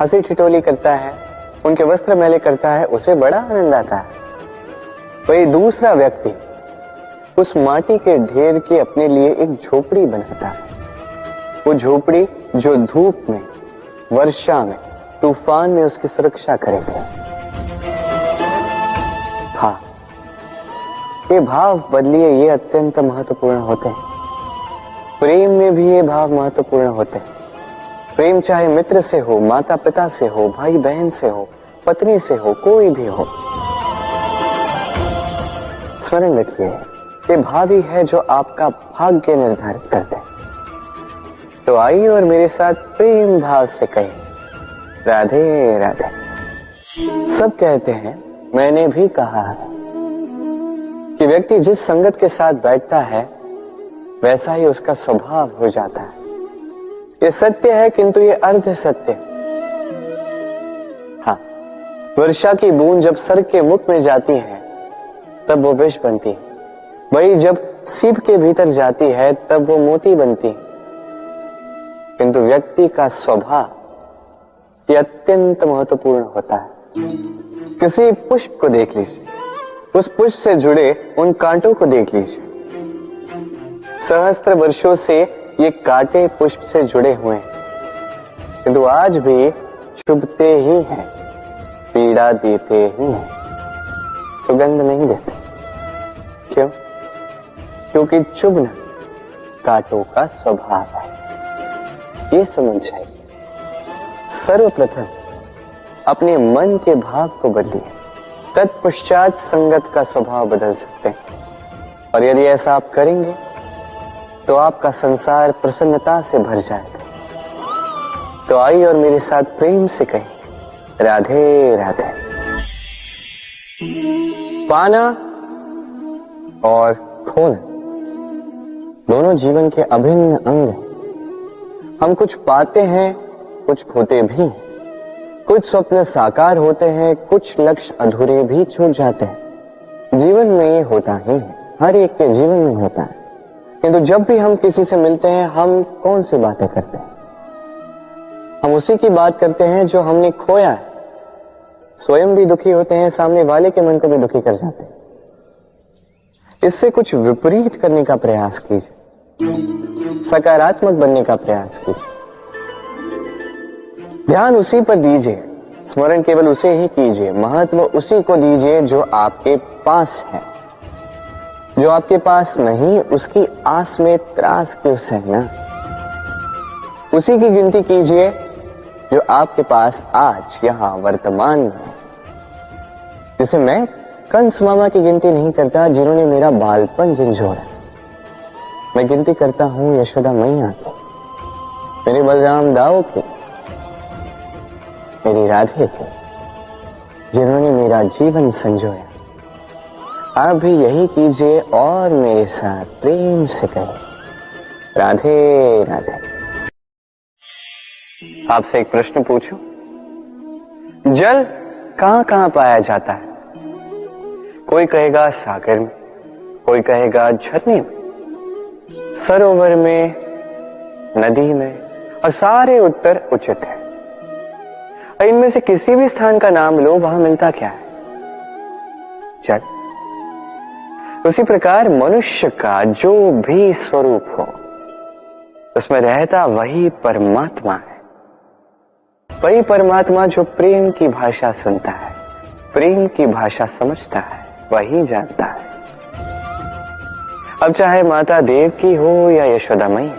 हंसी ठिठोली करता है, उनके वस्त्र मैले करता है, उसे बड़ा आनंद आता है। वही दूसरा व्यक्ति उस माटी के ढेर की अपने लिए एक झोपड़ी बनाता है। वो झोपड़ी जो धूप में, वर्षा में, तूफान में उसकी सुरक्षा करेगी। हाँ, ये भाव बदलिए, ये अत्यंत महत्वपूर्ण होते हैं। प्रेम में भी ये भाव महत्वपूर्ण होते हैं। प्रेम चाहे मित्र से हो, माता पिता से हो, भाई बहन से हो, पत्नी से हो, कोई भी हो। स्मरण रखिए, ये भाव ही है जो आपका भाग्य निर्धारित करते हैं। तो आइए और मेरे साथ प्रेम भाव से कहें, राधे राधे। सब कहते हैं, मैंने भी कहा है कि व्यक्ति जिस संगत के साथ बैठता है वैसा ही उसका स्वभाव हो जाता है। ये सत्य है, किंतु ये अर्ध सत्य। हाँ, वर्षा की बूंद जब सर के मुख में जाती है तब वो विष बनती है, वही जब सीप के भीतर जाती है तब वो मोती बनती है। किंतु व्यक्ति का स्वभाव ये अत्यंत महत्वपूर्ण होता है। किसी पुष्प को देख लीजिए, उस पुष्प से जुड़े उन कांटों को देख लीजिए। सहस्त्र वर्षों से ये कांटे पुष्प से जुड़े हुए हैं, किंतु आज भी चुभते ही हैं, पीड़ा देते ही हैं, सुगंध नहीं देते। क्यों? क्योंकि चुभना कांटों का स्वभाव है। ये समझ जाइए। सर्वप्रथम अपने मन के भाव को बदलिए, तत्पश्चात संगत का स्वभाव बदल सकते हैं। और यदि ऐसा आप करेंगे तो आपका संसार प्रसन्नता से भर जाएगा। तो आइए और मेरे साथ प्रेम से कहें, राधे राधे। पाना और खोना दोनों जीवन के अभिन्न अंग हैं। हम कुछ पाते हैं, कुछ खोते भी हैं। कुछ स्वप्न साकार होते हैं, कुछ लक्ष्य अधूरे भी छूट जाते हैं। जीवन में ये होता ही है, हर एक के जीवन में होता है। किंतु जब भी हम किसी से मिलते हैं, हम कौन सी बातें करते हैं? हम उसी की बात करते हैं जो हमने खोया है। स्वयं भी दुखी होते हैं, सामने वाले के मन को भी दुखी कर जाते हैं। इससे कुछ विपरीत करने का प्रयास कीजिए, सकारात्मक बनने का प्रयास कीजिए। ध्यान उसी पर दीजिए, स्मरण केवल उसे ही कीजिए, महत्व उसी को दीजिए जो आपके पास है। जो आपके पास नहीं, उसकी आस में त्रास क्यों सहना? उसी की गिनती कीजिए जो आपके पास आज यहां वर्तमान में है। जैसे मैं कंस मामा की गिनती नहीं करता जिन्होंने मेरा बालपन झंझोड़ा। मैं गिनती करता हूं यशोदा मैया की, मेरे बलराम दाऊ की, मेरी राधे की, जिन्होंने मेरा जीवन संजोया। आप भी यही कीजिए और मेरे साथ प्रेम से कहें, राधे राधे। आपसे एक प्रश्न पूछूं, जल कहां कहां पाया जाता है? कोई कहेगा सागर में, कोई कहेगा झरने में, सरोवर में, नदी में, और सारे उत्तर उचित है। और इनमें से किसी भी स्थान का नाम लो, वहां मिलता क्या है? जल। उसी प्रकार मनुष्य का जो भी स्वरूप हो, उसमें रहता वही परमात्मा है। वही परमात्मा जो प्रेम की भाषा सुनता है, प्रेम की भाषा समझता है, वही जानता है। अब चाहे माता देव की हो या यशोदा मैया,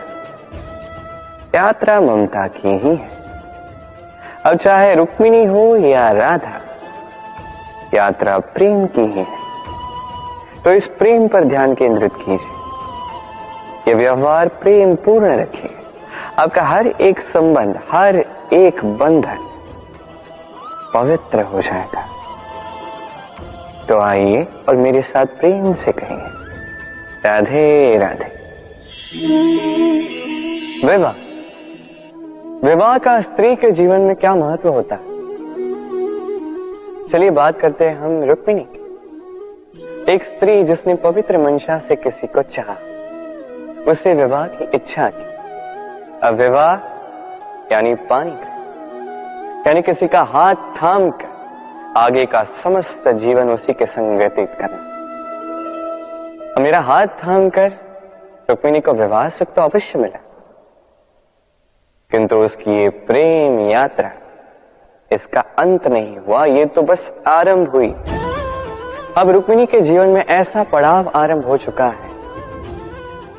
यात्रा ममता की ही है। अब चाहे रुक्मिणी हो या राधा, यात्रा प्रेम की ही है। तो इस प्रेम पर ध्यान केंद्रित कीजिए, ये व्यवहार प्रेम पूर्ण रखिए। आपका हर एक संबंध, हर एक बंधन पवित्र हो जाएगा। तो आइए और मेरे साथ प्रेम से कहें, राधे राधे। विवाह, विवाह का स्त्री के जीवन में क्या महत्व होता है? चलिए बात करते हैं हम रुक्मिणी की। एक स्त्री जिसने पवित्र मंशा से किसी को चाहा, उससे विवाह की इच्छा की। अब विवाह यानी पानी का, यानी किसी का हाथ थाम कर आगे का समस्त जीवन उसी के संग व्यतीत करना। अब मेरा हाथ थाम कर रुक्मिणी को विवाह सुख तो अवश्य मिला, किंतु उसकी ये प्रेम यात्रा, इसका अंत नहीं हुआ, ये तो बस आरंभ हुई। अब रुक्मिणी के जीवन में ऐसा पड़ाव आरंभ हो चुका है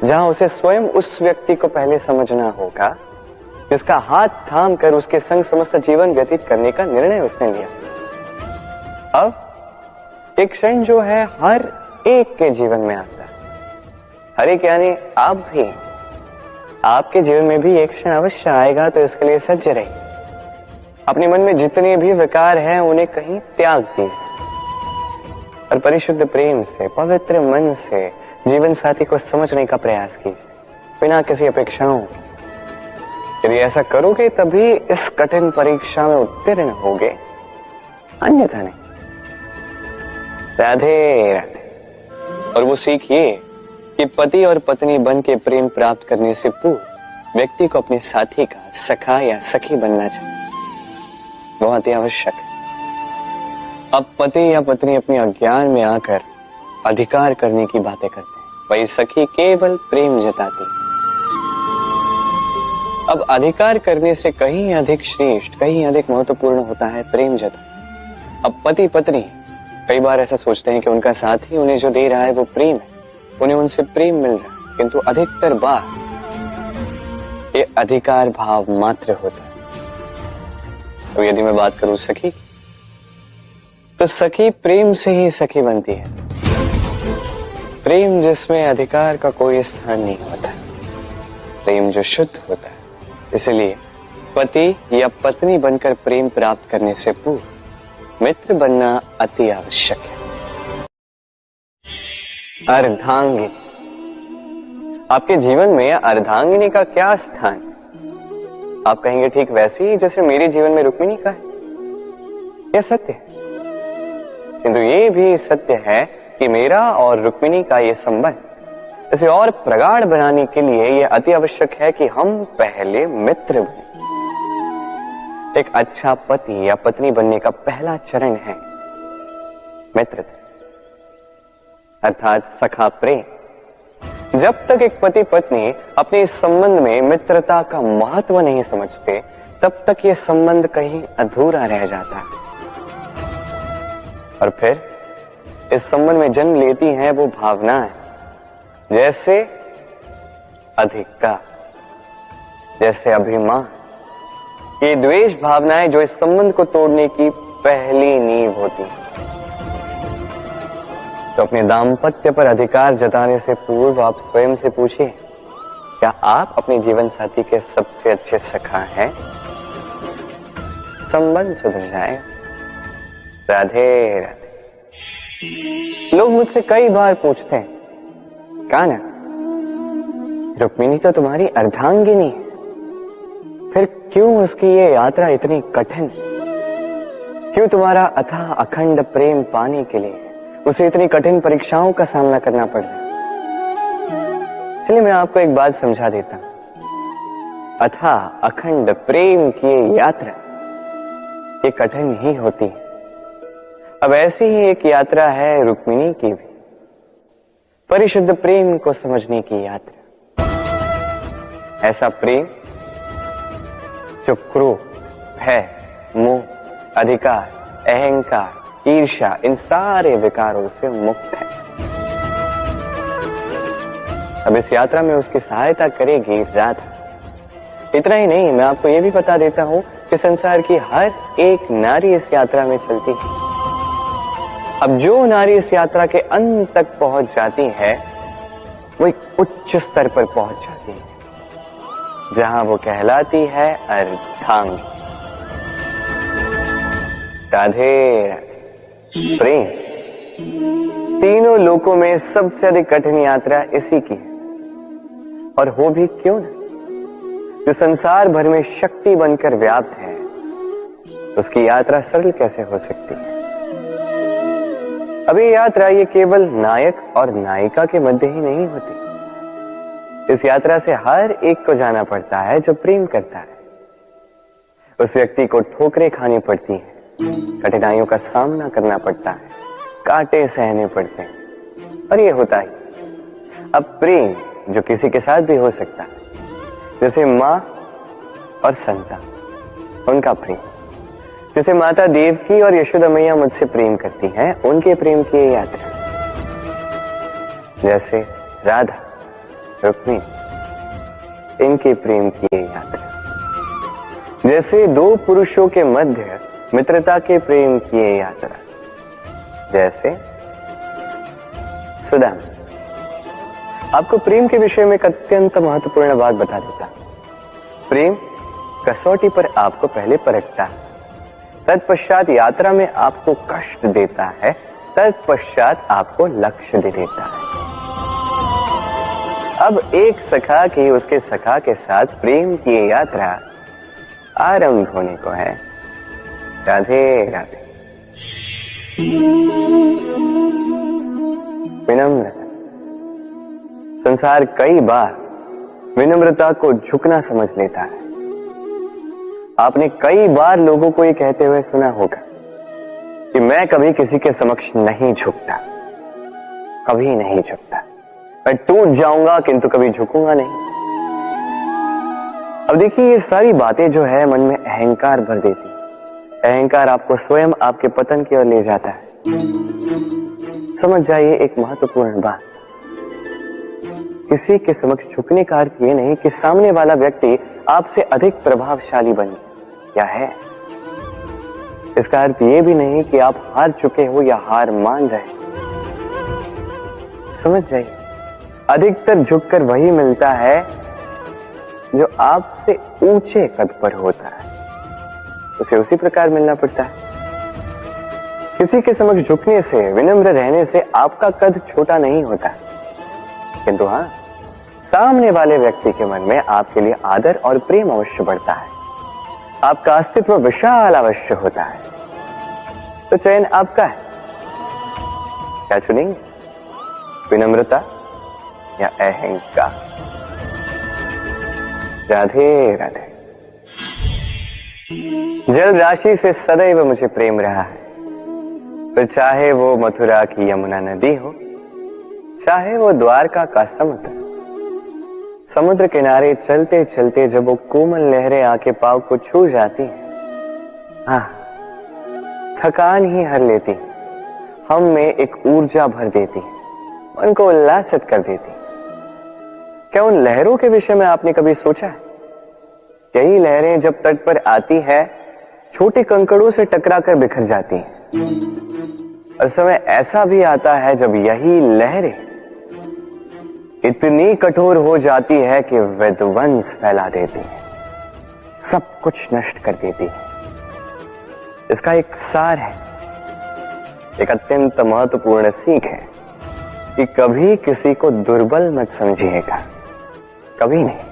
जहां उसे स्वयं उस व्यक्ति को पहले समझना होगा जिसका हाथ थाम कर उसके संग समस्त जीवन व्यतीत करने का निर्णय उसने लिया। अब एक क्षण जो है हर एक के जीवन में आता है, हर एक यानी आप भी, आपके जीवन में भी एक क्षण अवश्य आएगा, तो इसके लिए सज्ज रहिए। अपने मन में जितने भी विकार हैं उन्हें कहीं त्याग दीजिए और परिशुद्ध प्रेम से, पवित्र मन से जीवन साथी को समझने का प्रयास कीजिए, बिना किसी अपेक्षाओं के। यदि ऐसा करोगे तभी इस कठिन परीक्षा में उत्तीर्ण होगे, अन्यथा नहीं। राधे राधे। और वो सीखिए कि पति और पत्नी बन के प्रेम प्राप्त करने से पूर्व व्यक्ति को अपने साथी का सखा या सखी बनना चाहिए, बहुत ही आवश्यक है। अब पति या पत्नी अपने अज्ञान में आकर अधिकार करने की बातें करते हैं, वही सखी केवल प्रेम जताती है। अब अधिकार करने से कहीं अधिक श्रेष्ठ, कहीं अधिक महत्वपूर्ण होता है प्रेम जताना। अब पति पत्नी कई बार ऐसा सोचते हैं कि उनका साथी उन्हें जो दे रहा है वो प्रेम है, उन्हें उनसे प्रेम मिल रहा है, किंतु अधिकतर बार ये अधिकार भाव मात्र होता है। तो यदि मैं बात करूं सखी, तो सखी प्रेम से ही सखी बनती है, प्रेम जिसमें अधिकार का कोई स्थान नहीं होता, प्रेम जो शुद्ध होता है। इसलिए पति या पत्नी बनकर प्रेम प्राप्त करने से पूर्व मित्र बनना अति आवश्यक है। अर्धांगिनी, आपके जीवन में अर्धांगिनी का क्या स्थान? आप कहेंगे ठीक वैसे ही जैसे मेरे जीवन में रुक्मिणी का है। यह सत्य है, किंतु ये भी सत्य है कि मेरा और रुक्मिणी का यह संबंध इसे और प्रगाढ़ बनाने के लिए यह अति आवश्यक है कि हम पहले मित्र बने। एक अच्छा पति या पत्नी बनने का पहला चरण है मित्रता, अर्थात सखा प्रेम। जब तक एक पति पत्नी अपने इस संबंध में मित्रता का महत्व नहीं समझते, तब तक यह संबंध कहीं अधूरा रह जाता है। और फिर इस संबंध में जन्म लेती हैं वो भावनाएं, जैसे अधिकार, जैसे अभिमान, ये द्वेष भावनाएं जो इस संबंध को तोड़ने की पहली नींव होती है। तो अपने दाम्पत्य पर अधिकार जताने से पूर्व आप स्वयं से पूछिए, क्या आप अपने जीवन साथी के सबसे अच्छे सखा हैं? संबंध सुधर जाएगा। राधे राधे। लोग मुझसे कई बार पूछते हैं, कान्हा, रुक्मिणी तो तुम्हारी अर्धांगिनी है, फिर क्यों उसकी ये यात्रा इतनी कठिन? क्यों तुम्हारा अथाह अखंड प्रेम पाने के लिए उसे इतनी कठिन परीक्षाओं का सामना करना पड़ रहा है? चलिए मैं आपको एक बात समझा देता हूं। अथाह अखंड प्रेम की ये यात्रा ये कठिन ही होती है। अब ऐसी ही एक यात्रा है रुक्मिणी की भी, परिशुद्ध प्रेम को समझने की यात्रा। ऐसा प्रेम जो क्रोध, भय, मोह, अधिकार, अहंकार, ईर्ष्या, इन सारे विकारों से मुक्त है। अब इस यात्रा में उसकी सहायता करेगी राधा। इतना ही नहीं, मैं आपको यह भी बता देता हूं कि संसार की हर एक नारी इस यात्रा में चलती है। अब जो नारी इस यात्रा के अंत तक पहुंच जाती है, वो एक उच्च स्तर पर पहुंच जाती है, जहां वो कहलाती है अर्धांगिनी। राधे प्रेम तीनों लोकों में सबसे अधिक कठिन यात्रा इसी की है। और हो भी क्यों ना, जो संसार भर में शक्ति बनकर व्याप्त है, उसकी यात्रा सरल कैसे हो सकती है? अब ये यात्रा ये केवल नायक और नायिका के मध्य ही नहीं होती। इस यात्रा से हर एक को जाना पड़ता है जो प्रेम करता है। उस व्यक्ति को ठोकरें खानी पड़ती हैं, कठिनाइयों का सामना करना पड़ता है, कांटे सहने पड़ते हैं, और ये होता ही। अब प्रेम जो किसी के साथ भी हो सकता है, जैसे माँ और संतान, उनका प्रेम, जैसे माता देवकी और यशोदा मैया मुझसे प्रेम करती हैं, उनके प्रेम की ये यात्रा, जैसे राधा, रुक्मिणी, इनके प्रेम की ये यात्रा, जैसे दो पुरुषों के मध्य मित्रता के प्रेम की ये यात्रा, जैसे सुदामा। आपको प्रेम के विषय में एक अत्यंत महत्वपूर्ण बात बता देता। प्रेम कसौटी पर आपको पहले परखता है, तत्पश्चात यात्रा में आपको कष्ट देता है, तत्पश्चात आपको लक्ष्य दे देता है। अब एक सखा की उसके सखा के साथ प्रेम की यात्रा आरंभ होने को है। राधे राधे। विनम्रता। संसार कई बार विनम्रता को झुकना समझ लेता है। आपने कई बार लोगों को ये कहते हुए सुना होगा कि मैं कभी किसी के समक्ष नहीं झुकता, कभी नहीं झुकता, मैं टूट जाऊंगा किंतु कभी झुकूंगा नहीं। अब देखिए, ये सारी बातें जो है मन में अहंकार भर देती है। अहंकार आपको स्वयं आपके पतन की ओर ले जाता है। समझ जाइए एक महत्वपूर्ण बात, किसी के समक्ष झुकने का अर्थ ये नहीं कि सामने वाला व्यक्ति आपसे अधिक प्रभावशाली बन गया है। इसका अर्थ ये भी नहीं कि आप हार चुके हो या हार मान रहे। समझ जाइए, अधिकतर झुककर वही मिलता है जो आपसे ऊंचे कद पर होता है, उसे उसी प्रकार मिलना पड़ता है। किसी के समक्ष झुकने से, विनम्र रहने से आपका कद छोटा नहीं होता, किंतु हाँ, सामने वाले व्यक्ति के मन में आपके लिए आदर और प्रेम अवश्य बढ़ता है, आपका अस्तित्व विशाल अवश्य होता है। तो चयन आपका है, क्या चुनेंगे, विनम्रता या अहंकार? राधे राधे। जल राशि से सदैव मुझे प्रेम रहा है, फिर चाहे वो मथुरा की यमुना नदी हो, चाहे वो द्वारका का समुद्र। समुद्र किनारे चलते चलते जब वो कोमल लहरें आके पांव को छू जाती हैं, हाँ, थकान ही हर लेती, हम में एक ऊर्जा भर देती, मन को उल्लासित कर देती। क्या उन लहरों के विषय में आपने कभी सोचा है? यही लहरें जब तट पर आती है, छोटे कंकड़ों से टकराकर बिखर जाती हैं, और समय ऐसा भी आता है जब यही लहरें इतनी कठोर हो जाती है कि विध्वंस फैला देती है, सब कुछ नष्ट कर देती है। इसका एक सार है, एक अत्यंत महत्वपूर्ण सीख है कि कभी किसी को दुर्बल मत समझिएगा, कभी नहीं,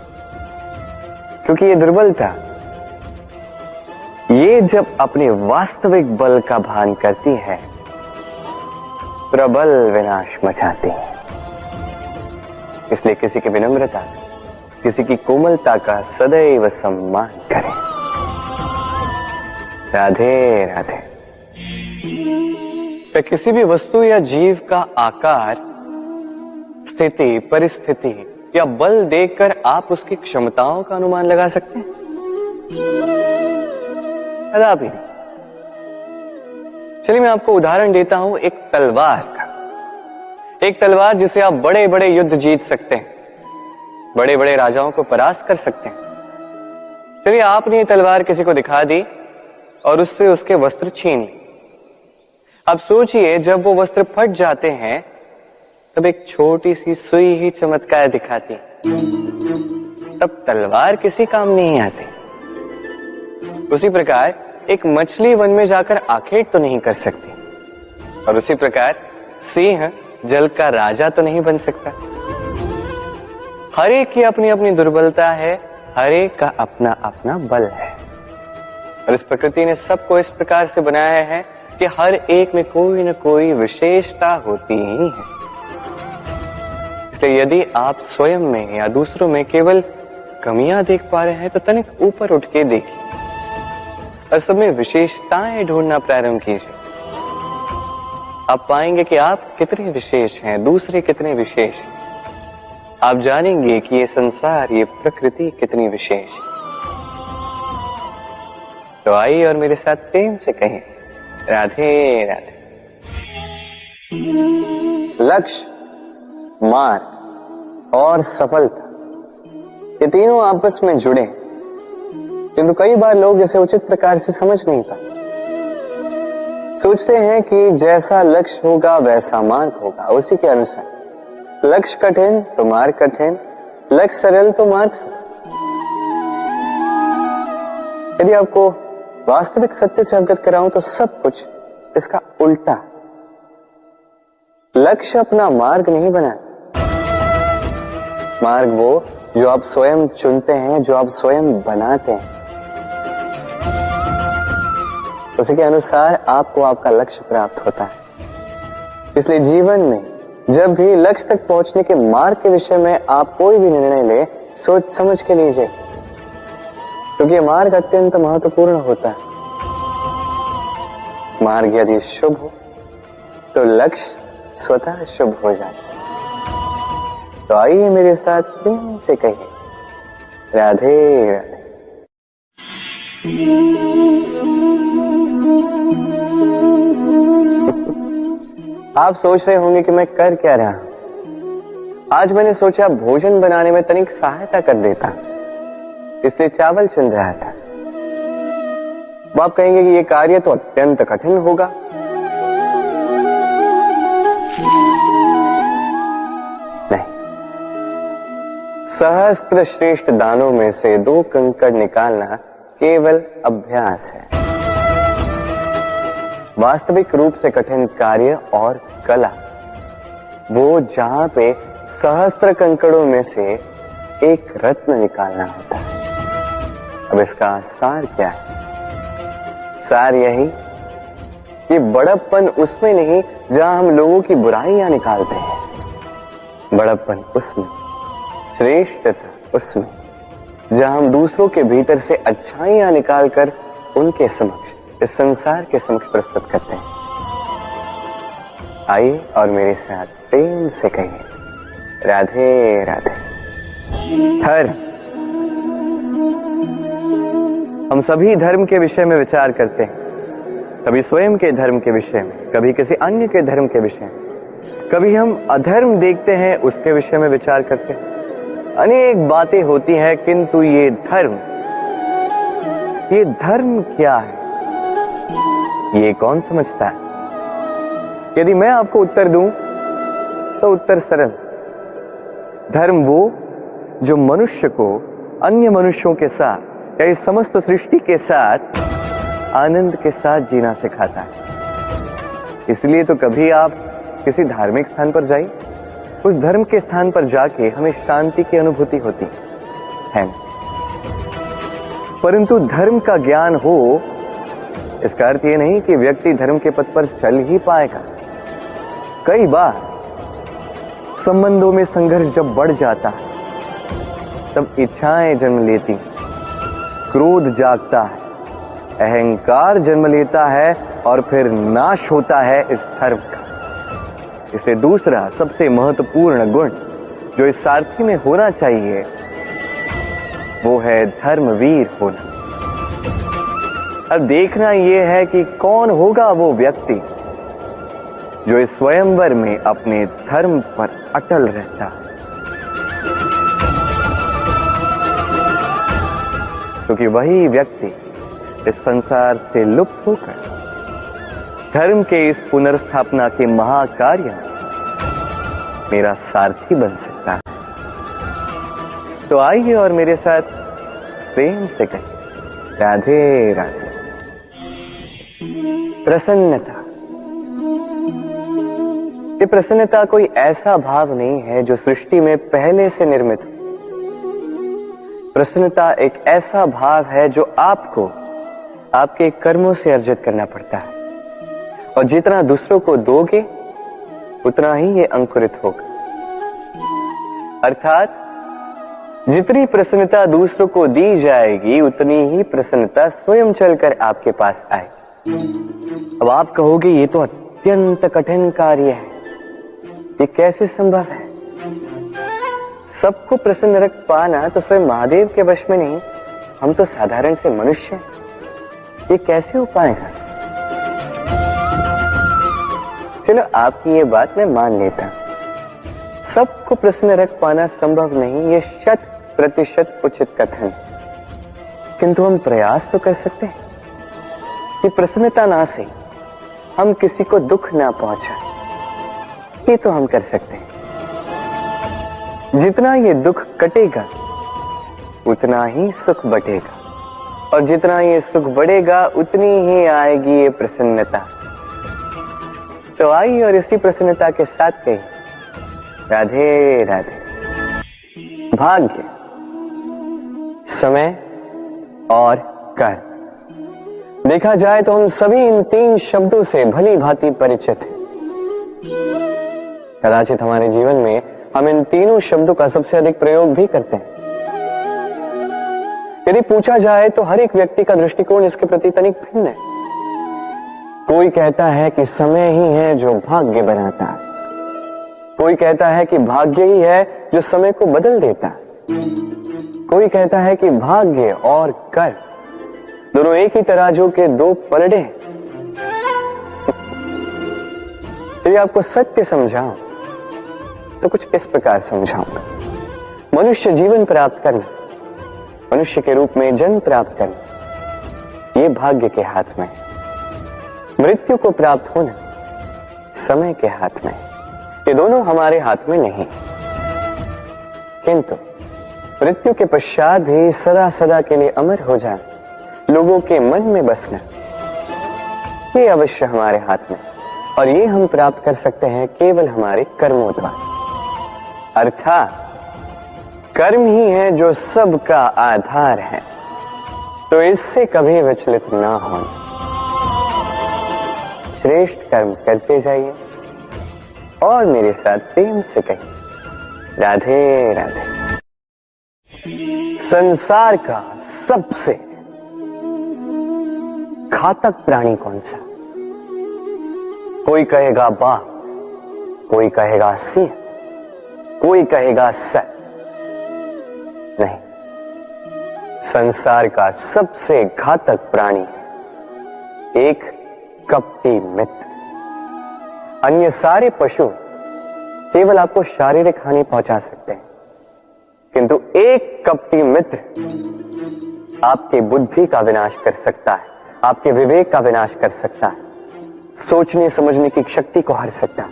क्योंकि ये दुर्बलता, ये जब अपने वास्तविक बल का भान करती है, प्रबल विनाश मचाती है। इसलिए किसी की विनम्रता, किसी की कोमलता का सदैव सम्मान करें। राधे राधे। तो किसी भी वस्तु या जीव का आकार, स्थिति, परिस्थिति या बल देखकर आप उसकी क्षमताओं का अनुमान लगा सकते हैं? कदापि नहीं। चलिए मैं आपको उदाहरण देता हूं एक तलवार का। एक तलवार जिसे आप बड़े बड़े युद्ध जीत सकते हैं, बड़े बड़े राजाओं को परास्त कर सकते हैं। चलिए आपने ये तलवार किसी को दिखा दी और उससे उसके वस्त्र छीन लिए। अब सोचिए, जब वो वस्त्र फट जाते हैं तब एक छोटी सी सुई ही चमत्कार दिखाती, तब तलवार किसी काम नहीं आती। उसी प्रकार एक मछली वन में जाकर आखेट तो नहीं कर सकती, और उसी प्रकार सिंह जल का राजा तो नहीं बन सकता। हर एक की अपनी अपनी दुर्बलता है, हर एक का अपना अपना बल है, और इस प्रकृति ने सबको इस प्रकार से बनाया है कि हर एक में कोई न कोई विशेषता होती ही है। इसलिए यदि आप स्वयं में या दूसरों में केवल कमियां देख पा रहे हैं तो तनिक ऊपर उठ के देखिए और सब में विशेषताएं ढूंढना प्रारंभ कीजिए। आप पाएंगे कि आप कितने विशेष हैं, दूसरे कितने विशेष हैं। आप जानेंगे कि ये संसार, ये प्रकृति कितनी विशेष है। तो आइए और मेरे साथ प्रेम से कहें, राधे राधे। लक्ष्य, मार्ग और सफलता, ये तीनों आपस में जुड़े, किंतु कई बार लोग इसे उचित प्रकार से समझ नहीं पाते। सोचते हैं कि जैसा लक्ष्य होगा वैसा मार्ग होगा, उसी के अनुसार। लक्ष्य कठिन तो मार्ग कठिन, लक्ष्य सरल तो मार्ग सरल। यदि आपको वास्तविक सत्य से अवगत कराऊं तो सब कुछ इसका उल्टा। लक्ष्य अपना मार्ग नहीं बनाता, मार्ग वो जो आप स्वयं चुनते हैं, जो आप स्वयं बनाते हैं। उसी के अनुसार आपको आपका लक्ष्य प्राप्त होता है। इसलिए जीवन में जब भी लक्ष्य तक पहुंचने के मार्ग के विषय में आप कोई भी निर्णय ले, सोच समझ के लीजिए, क्योंकि यह मार्ग अत्यंत महत्वपूर्ण होता है। मार्ग यदि शुभ हो तो लक्ष्य स्वतः शुभ हो जाता है। तो आइए मेरे साथ प्रेम से कहिए, राधे राधे। आप सोच रहे होंगे कि मैं कर क्या रहा हूं। आज मैंने सोचा भोजन बनाने में तनिक सहायता कर देता, इसलिए चावल चुन रहा था। अब आप कहेंगे कि यह कार्य तो अत्यंत कठिन होगा। नहीं, सहस्त्र श्रेष्ठ दानों में से 2 कंकड़ निकालना केवल अभ्यास है। वास्तविक रूप से कठिन कार्य और कला वो जहां पे सहस्त्र कंकड़ों में से एक रत्न निकालना होता है। अब इसका सार क्या है? सार यही कि बड़प्पन उसमें नहीं जहां हम लोगों की बुराइयां निकालते हैं, बड़प्पन उसमें, श्रेष्ठता उसमें जहां हम दूसरों के भीतर से अच्छाइयां निकालकर उनके समक्ष, इस संसार के समक्ष प्रस्तुत करते हैं। आइए और मेरे साथ प्रेम से कहिए, राधे राधे। धर्म, हम सभी धर्म के विषय में विचार करते हैं, कभी स्वयं के धर्म के विषय में, कभी किसी अन्य के धर्म के विषय में, कभी हम अधर्म देखते हैं उसके विषय में विचार करते हैं। अनेक बातें होती हैं, किंतु ये धर्म क्या है, ये कौन समझता है? यदि मैं आपको उत्तर दूं तो उत्तर सरल। धर्म वो जो मनुष्य को अन्य मनुष्यों के साथ या इस समस्त सृष्टि के साथ आनंद के साथ जीना सिखाता है। इसलिए तो कभी आप किसी धार्मिक स्थान पर जाइए, उस धर्म के स्थान पर जाके हमें शांति की अनुभूति होती है। परंतु धर्म का ज्ञान हो, इसका अर्थ यह नहीं कि व्यक्ति धर्म के पथ पर चल ही पाएगा। कई बार संबंधों में संघर्ष जब बढ़ जाता है, तब इच्छाएं जन्म लेती, क्रोध जागता है, अहंकार जन्म लेता है और फिर नाश होता है इस धर्म का। इसलिए दूसरा सबसे महत्वपूर्ण गुण जो इस सारथी में होना चाहिए वो है धर्मवीर होना। अब देखना यह है कि कौन होगा वो व्यक्ति जो इस स्वयंवर में अपने धर्म पर अटल रहता है, क्योंकि वही व्यक्ति इस संसार से लुप्त होकर धर्म के इस पुनर्स्थापना के महाकार्य में मेरा सारथी बन सकता है। तो आइए और मेरे साथ प्रेम से कहिए, राधे राधे। प्रसन्नता, ये प्रसन्नता कोई ऐसा भाव नहीं है जो सृष्टि में पहले से निर्मित हो। प्रसन्नता एक ऐसा भाव है जो आपको आपके कर्मों से अर्जित करना पड़ता है, और जितना दूसरों को दोगे उतना ही ये अंकुरित होगा। अर्थात जितनी प्रसन्नता दूसरों को दी जाएगी उतनी ही प्रसन्नता स्वयं चलकर आपके पास आएगी। अब आप कहोगे ये तो अत्यंत कठिन कार्य है, ये कैसे संभव है? सबको प्रसन्न रख पाना तो स्वयं महादेव के वश में नहीं, हम तो साधारण से मनुष्य हैं, ये कैसे हो पाएगा? चलो आपकी ये बात मैं मान लेता हूं, सबको प्रसन्न रख पाना संभव नहीं, ये 100% उचित कथन, किंतु हम प्रयास तो कर सकते हैं कि प्रसन्नता ना से हम किसी को दुख ना पहुंचाएं। ये तो हम कर सकते हैं। जितना ये दुख कटेगा उतना ही सुख बढ़ेगा, और जितना ये सुख बढ़ेगा उतनी ही आएगी ये प्रसन्नता। तो आइए और इसी प्रसन्नता के साथ कहिए राधे राधे। भाग्य, समय और कर्म। देखा जाए तो हम सभी इन तीन शब्दों से भली भांति परिचित हैं। कदाचित हमारे जीवन में हम इन तीनों शब्दों का सबसे अधिक प्रयोग भी करते हैं। यदि पूछा जाए तो हर एक व्यक्ति का दृष्टिकोण इसके प्रति तनिक भिन्न है। कोई कहता है कि समय ही है जो भाग्य बनाता है, कोई कहता है कि भाग्य ही है जो समय को बदल देता है, कोई कहता है कि भाग्य और कर्म दोनों एक ही तराजू के दो पलड़े हैं। यदि आपको सत्य समझाऊं तो कुछ इस प्रकार समझाऊंगा। मनुष्य जीवन प्राप्त करना, मनुष्य के रूप में जन्म प्राप्त करना, ये भाग्य के हाथ में है। मृत्यु को प्राप्त होना समय के हाथ में है। ये दोनों हमारे हाथ में नहीं, किंतु मृत्यु के पश्चात भी सदा सदा के लिए अमर हो जाना, लोगों के मन में बसना, ये अवश्य हमारे हाथ में, और ये हम प्राप्त कर सकते हैं केवल हमारे कर्मों द्वारा। अर्थात कर्म ही है जो सबका आधार है, तो इससे कभी विचलित ना हो। श्रेष्ठ कर्म करते जाइए और मेरे साथ प्रेम से कहिए राधे राधे। संसार का सबसे घातक प्राणी कौन सा? कोई कहेगा बाघ, कोई कहेगा सिंह, कोई कहेगा सर्प। नहीं, संसार का सबसे घातक प्राणी एक कपटी मित्र। अन्य सारे पशु केवल आपको शारीरिक हानि पहुंचा सकते हैं, किंतु एक कपटी मित्र आपकी बुद्धि का विनाश कर सकता है, आपके विवेक का विनाश कर सकता है, सोचने समझने की शक्ति को हर सकता है।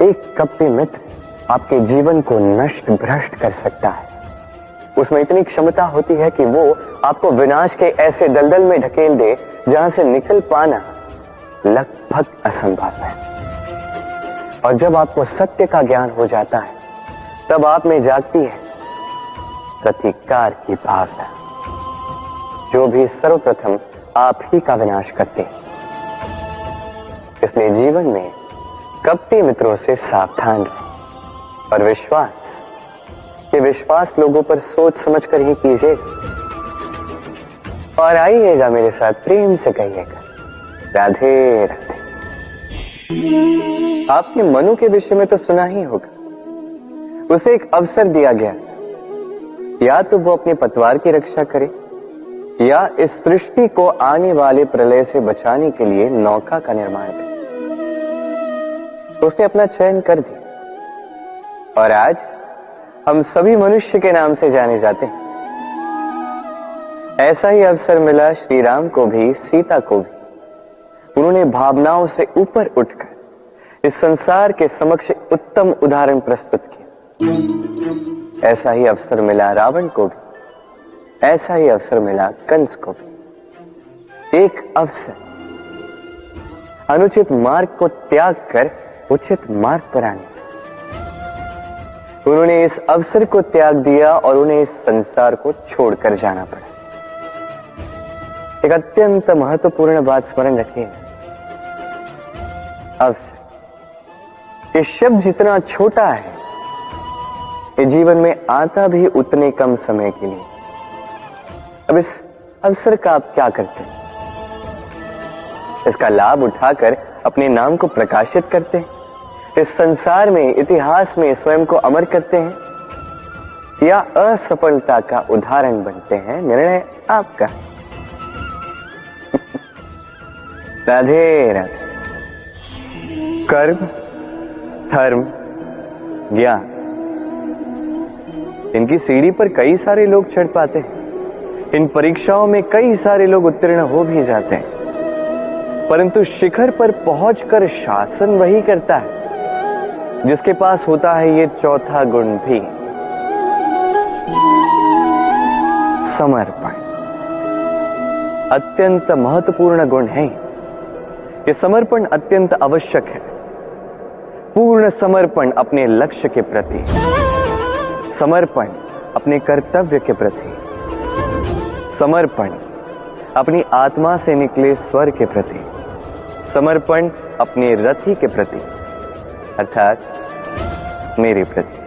एक कपटी मित्र आपके जीवन को नष्ट भ्रष्ट कर सकता है। उसमें इतनी क्षमता होती है कि वो आपको विनाश के ऐसे दलदल में ढकेल दे जहां से निकल पाना लगभग असंभव है। और जब आपको सत्य का ज्ञान हो जाता है तब आप में जागती है प्रतिकार की भावना, जो भी सर्वप्रथम आप ही का विनाश करते हैं। इसलिए जीवन में कपटी मित्रों से सावधान रहें, और विश्वास, ये विश्वास लोगों पर सोच समझ कर ही कीजिएगा। और आइएगा मेरे साथ प्रेम से कहिएगा राधे राधे। आपने मनु के विषय में तो सुना ही होगा। उसे एक अवसर दिया गया, या तो वो अपने पतवार की रक्षा करे या इस सृष्टि को आने वाले प्रलय से बचाने के लिए नौका का निर्माण करे। उसने अपना चयन कर दिया, और आज हम सभी मनुष्य के नाम से जाने जाते हैं। ऐसा ही अवसर मिला श्री राम को भी, सीता को भी। उन्होंने भावनाओं से ऊपर उठकर इस संसार के समक्ष उत्तम उदाहरण प्रस्तुत किया। ऐसा ही अवसर मिला रावण को भी, ऐसा ही अवसर मिला कंस को भी। एक अवसर अनुचित मार्ग को त्याग कर उचित मार्ग पर आने। उन्होंने इस अवसर को त्याग दिया और उन्हें इस संसार को छोड़कर जाना पड़ा। एक अत्यंत महत्वपूर्ण बात स्मरण रखिए, अवसर, ये शब्द जितना छोटा है, ये जीवन में आता भी उतने कम समय के लिए। अब इस अवसर का आप क्या करते हैं? इसका लाभ उठाकर अपने नाम को प्रकाशित करते हैं, इस संसार में, इतिहास में स्वयं को अमर करते हैं, या असफलता का उदाहरण बनते हैं? निर्णय आपका। राधे राधे। कर्म, धर्म, ज्ञान, इनकी सीढ़ी पर कई सारे लोग चढ़ पाते हैं। इन परीक्षाओं में कई सारे लोग उत्तीर्ण हो भी जाते हैं, परंतु शिखर पर पहुंचकर शासन वही करता है जिसके पास होता है ये चौथा गुण भी, समर्पण। अत्यंत महत्वपूर्ण गुण है ये। समर्पण अत्यंत आवश्यक है। पूर्ण समर्पण अपने लक्ष्य के प्रति, समर्पण अपने कर्तव्य के प्रति, समर्पण अपनी आत्मा से निकले स्वर के प्रति, समर्पण अपने रथी के प्रति, अर्थात मेरे प्रति।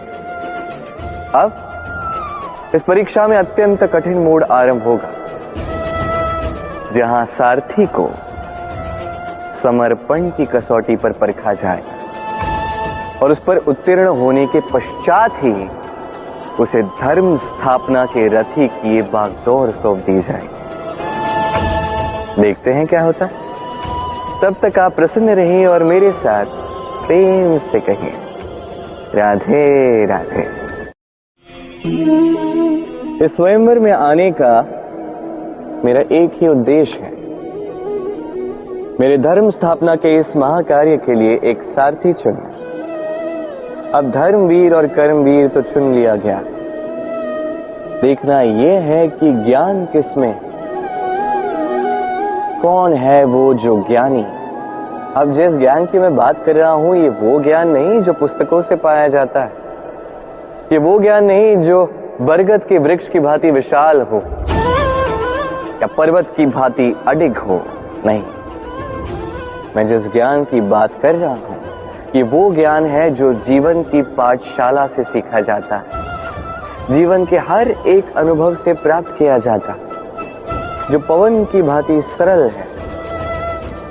अब इस परीक्षा में अत्यंत कठिन मोड़ आरंभ होगा, जहां सारथी को समर्पण की कसौटी पर परखा जाए और उस पर उत्तीर्ण होने के पश्चात ही उसे धर्म स्थापना के रथी की ये बागडोर सौंप दी जाए। देखते हैं क्या होता है। तब तक आप प्रसन्न रहिए और मेरे साथ प्रेम से कहिए, राधे राधे। इस स्वयंवर में आने का मेरा एक ही उद्देश्य है, मेरे धर्म स्थापना के इस महाकार्य के लिए एक सारथी चुनना। अब धर्मवीर और कर्मवीर तो चुन लिया गया, देखना यह है कि ज्ञान किसमें, कौन है वो जो ज्ञानी। अब जिस ज्ञान की मैं बात कर रहा हूं, ये वो ज्ञान नहीं जो पुस्तकों से पाया जाता है, ये वो ज्ञान नहीं जो बरगद के वृक्ष की भांति विशाल हो या पर्वत की भांति अडिग हो, नहीं। मैं जिस ज्ञान की बात कर रहा हूं, ये वो ज्ञान है जो जीवन की पाठशाला से सीखा जाता है, जीवन के हर एक अनुभव से प्राप्त किया जाता, जो पवन की भांति सरल है,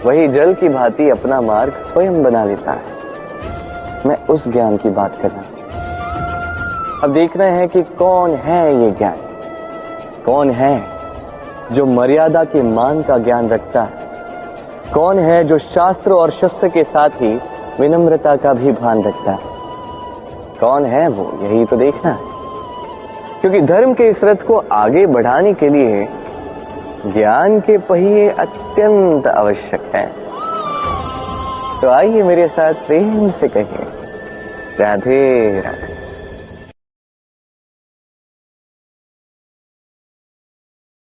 वही जल की भांति अपना मार्ग स्वयं बना लेता है। मैं उस ज्ञान की बात कर रहा हूं। अब देखना है कि कौन है ये ज्ञान, कौन है जो मर्यादा के मान का ज्ञान रखता है, कौन है जो शास्त्र और शस्त्र के साथ ही विनम्रता का भी भान रखता है, कौन है वो, यही तो देखना है। क्योंकि धर्म के इस रथ को आगे बढ़ाने के लिए ज्ञान के पहिए अत्यंत आवश्यक हैं। तो आइए मेरे साथ प्रेम से कहिए, राधे राधे।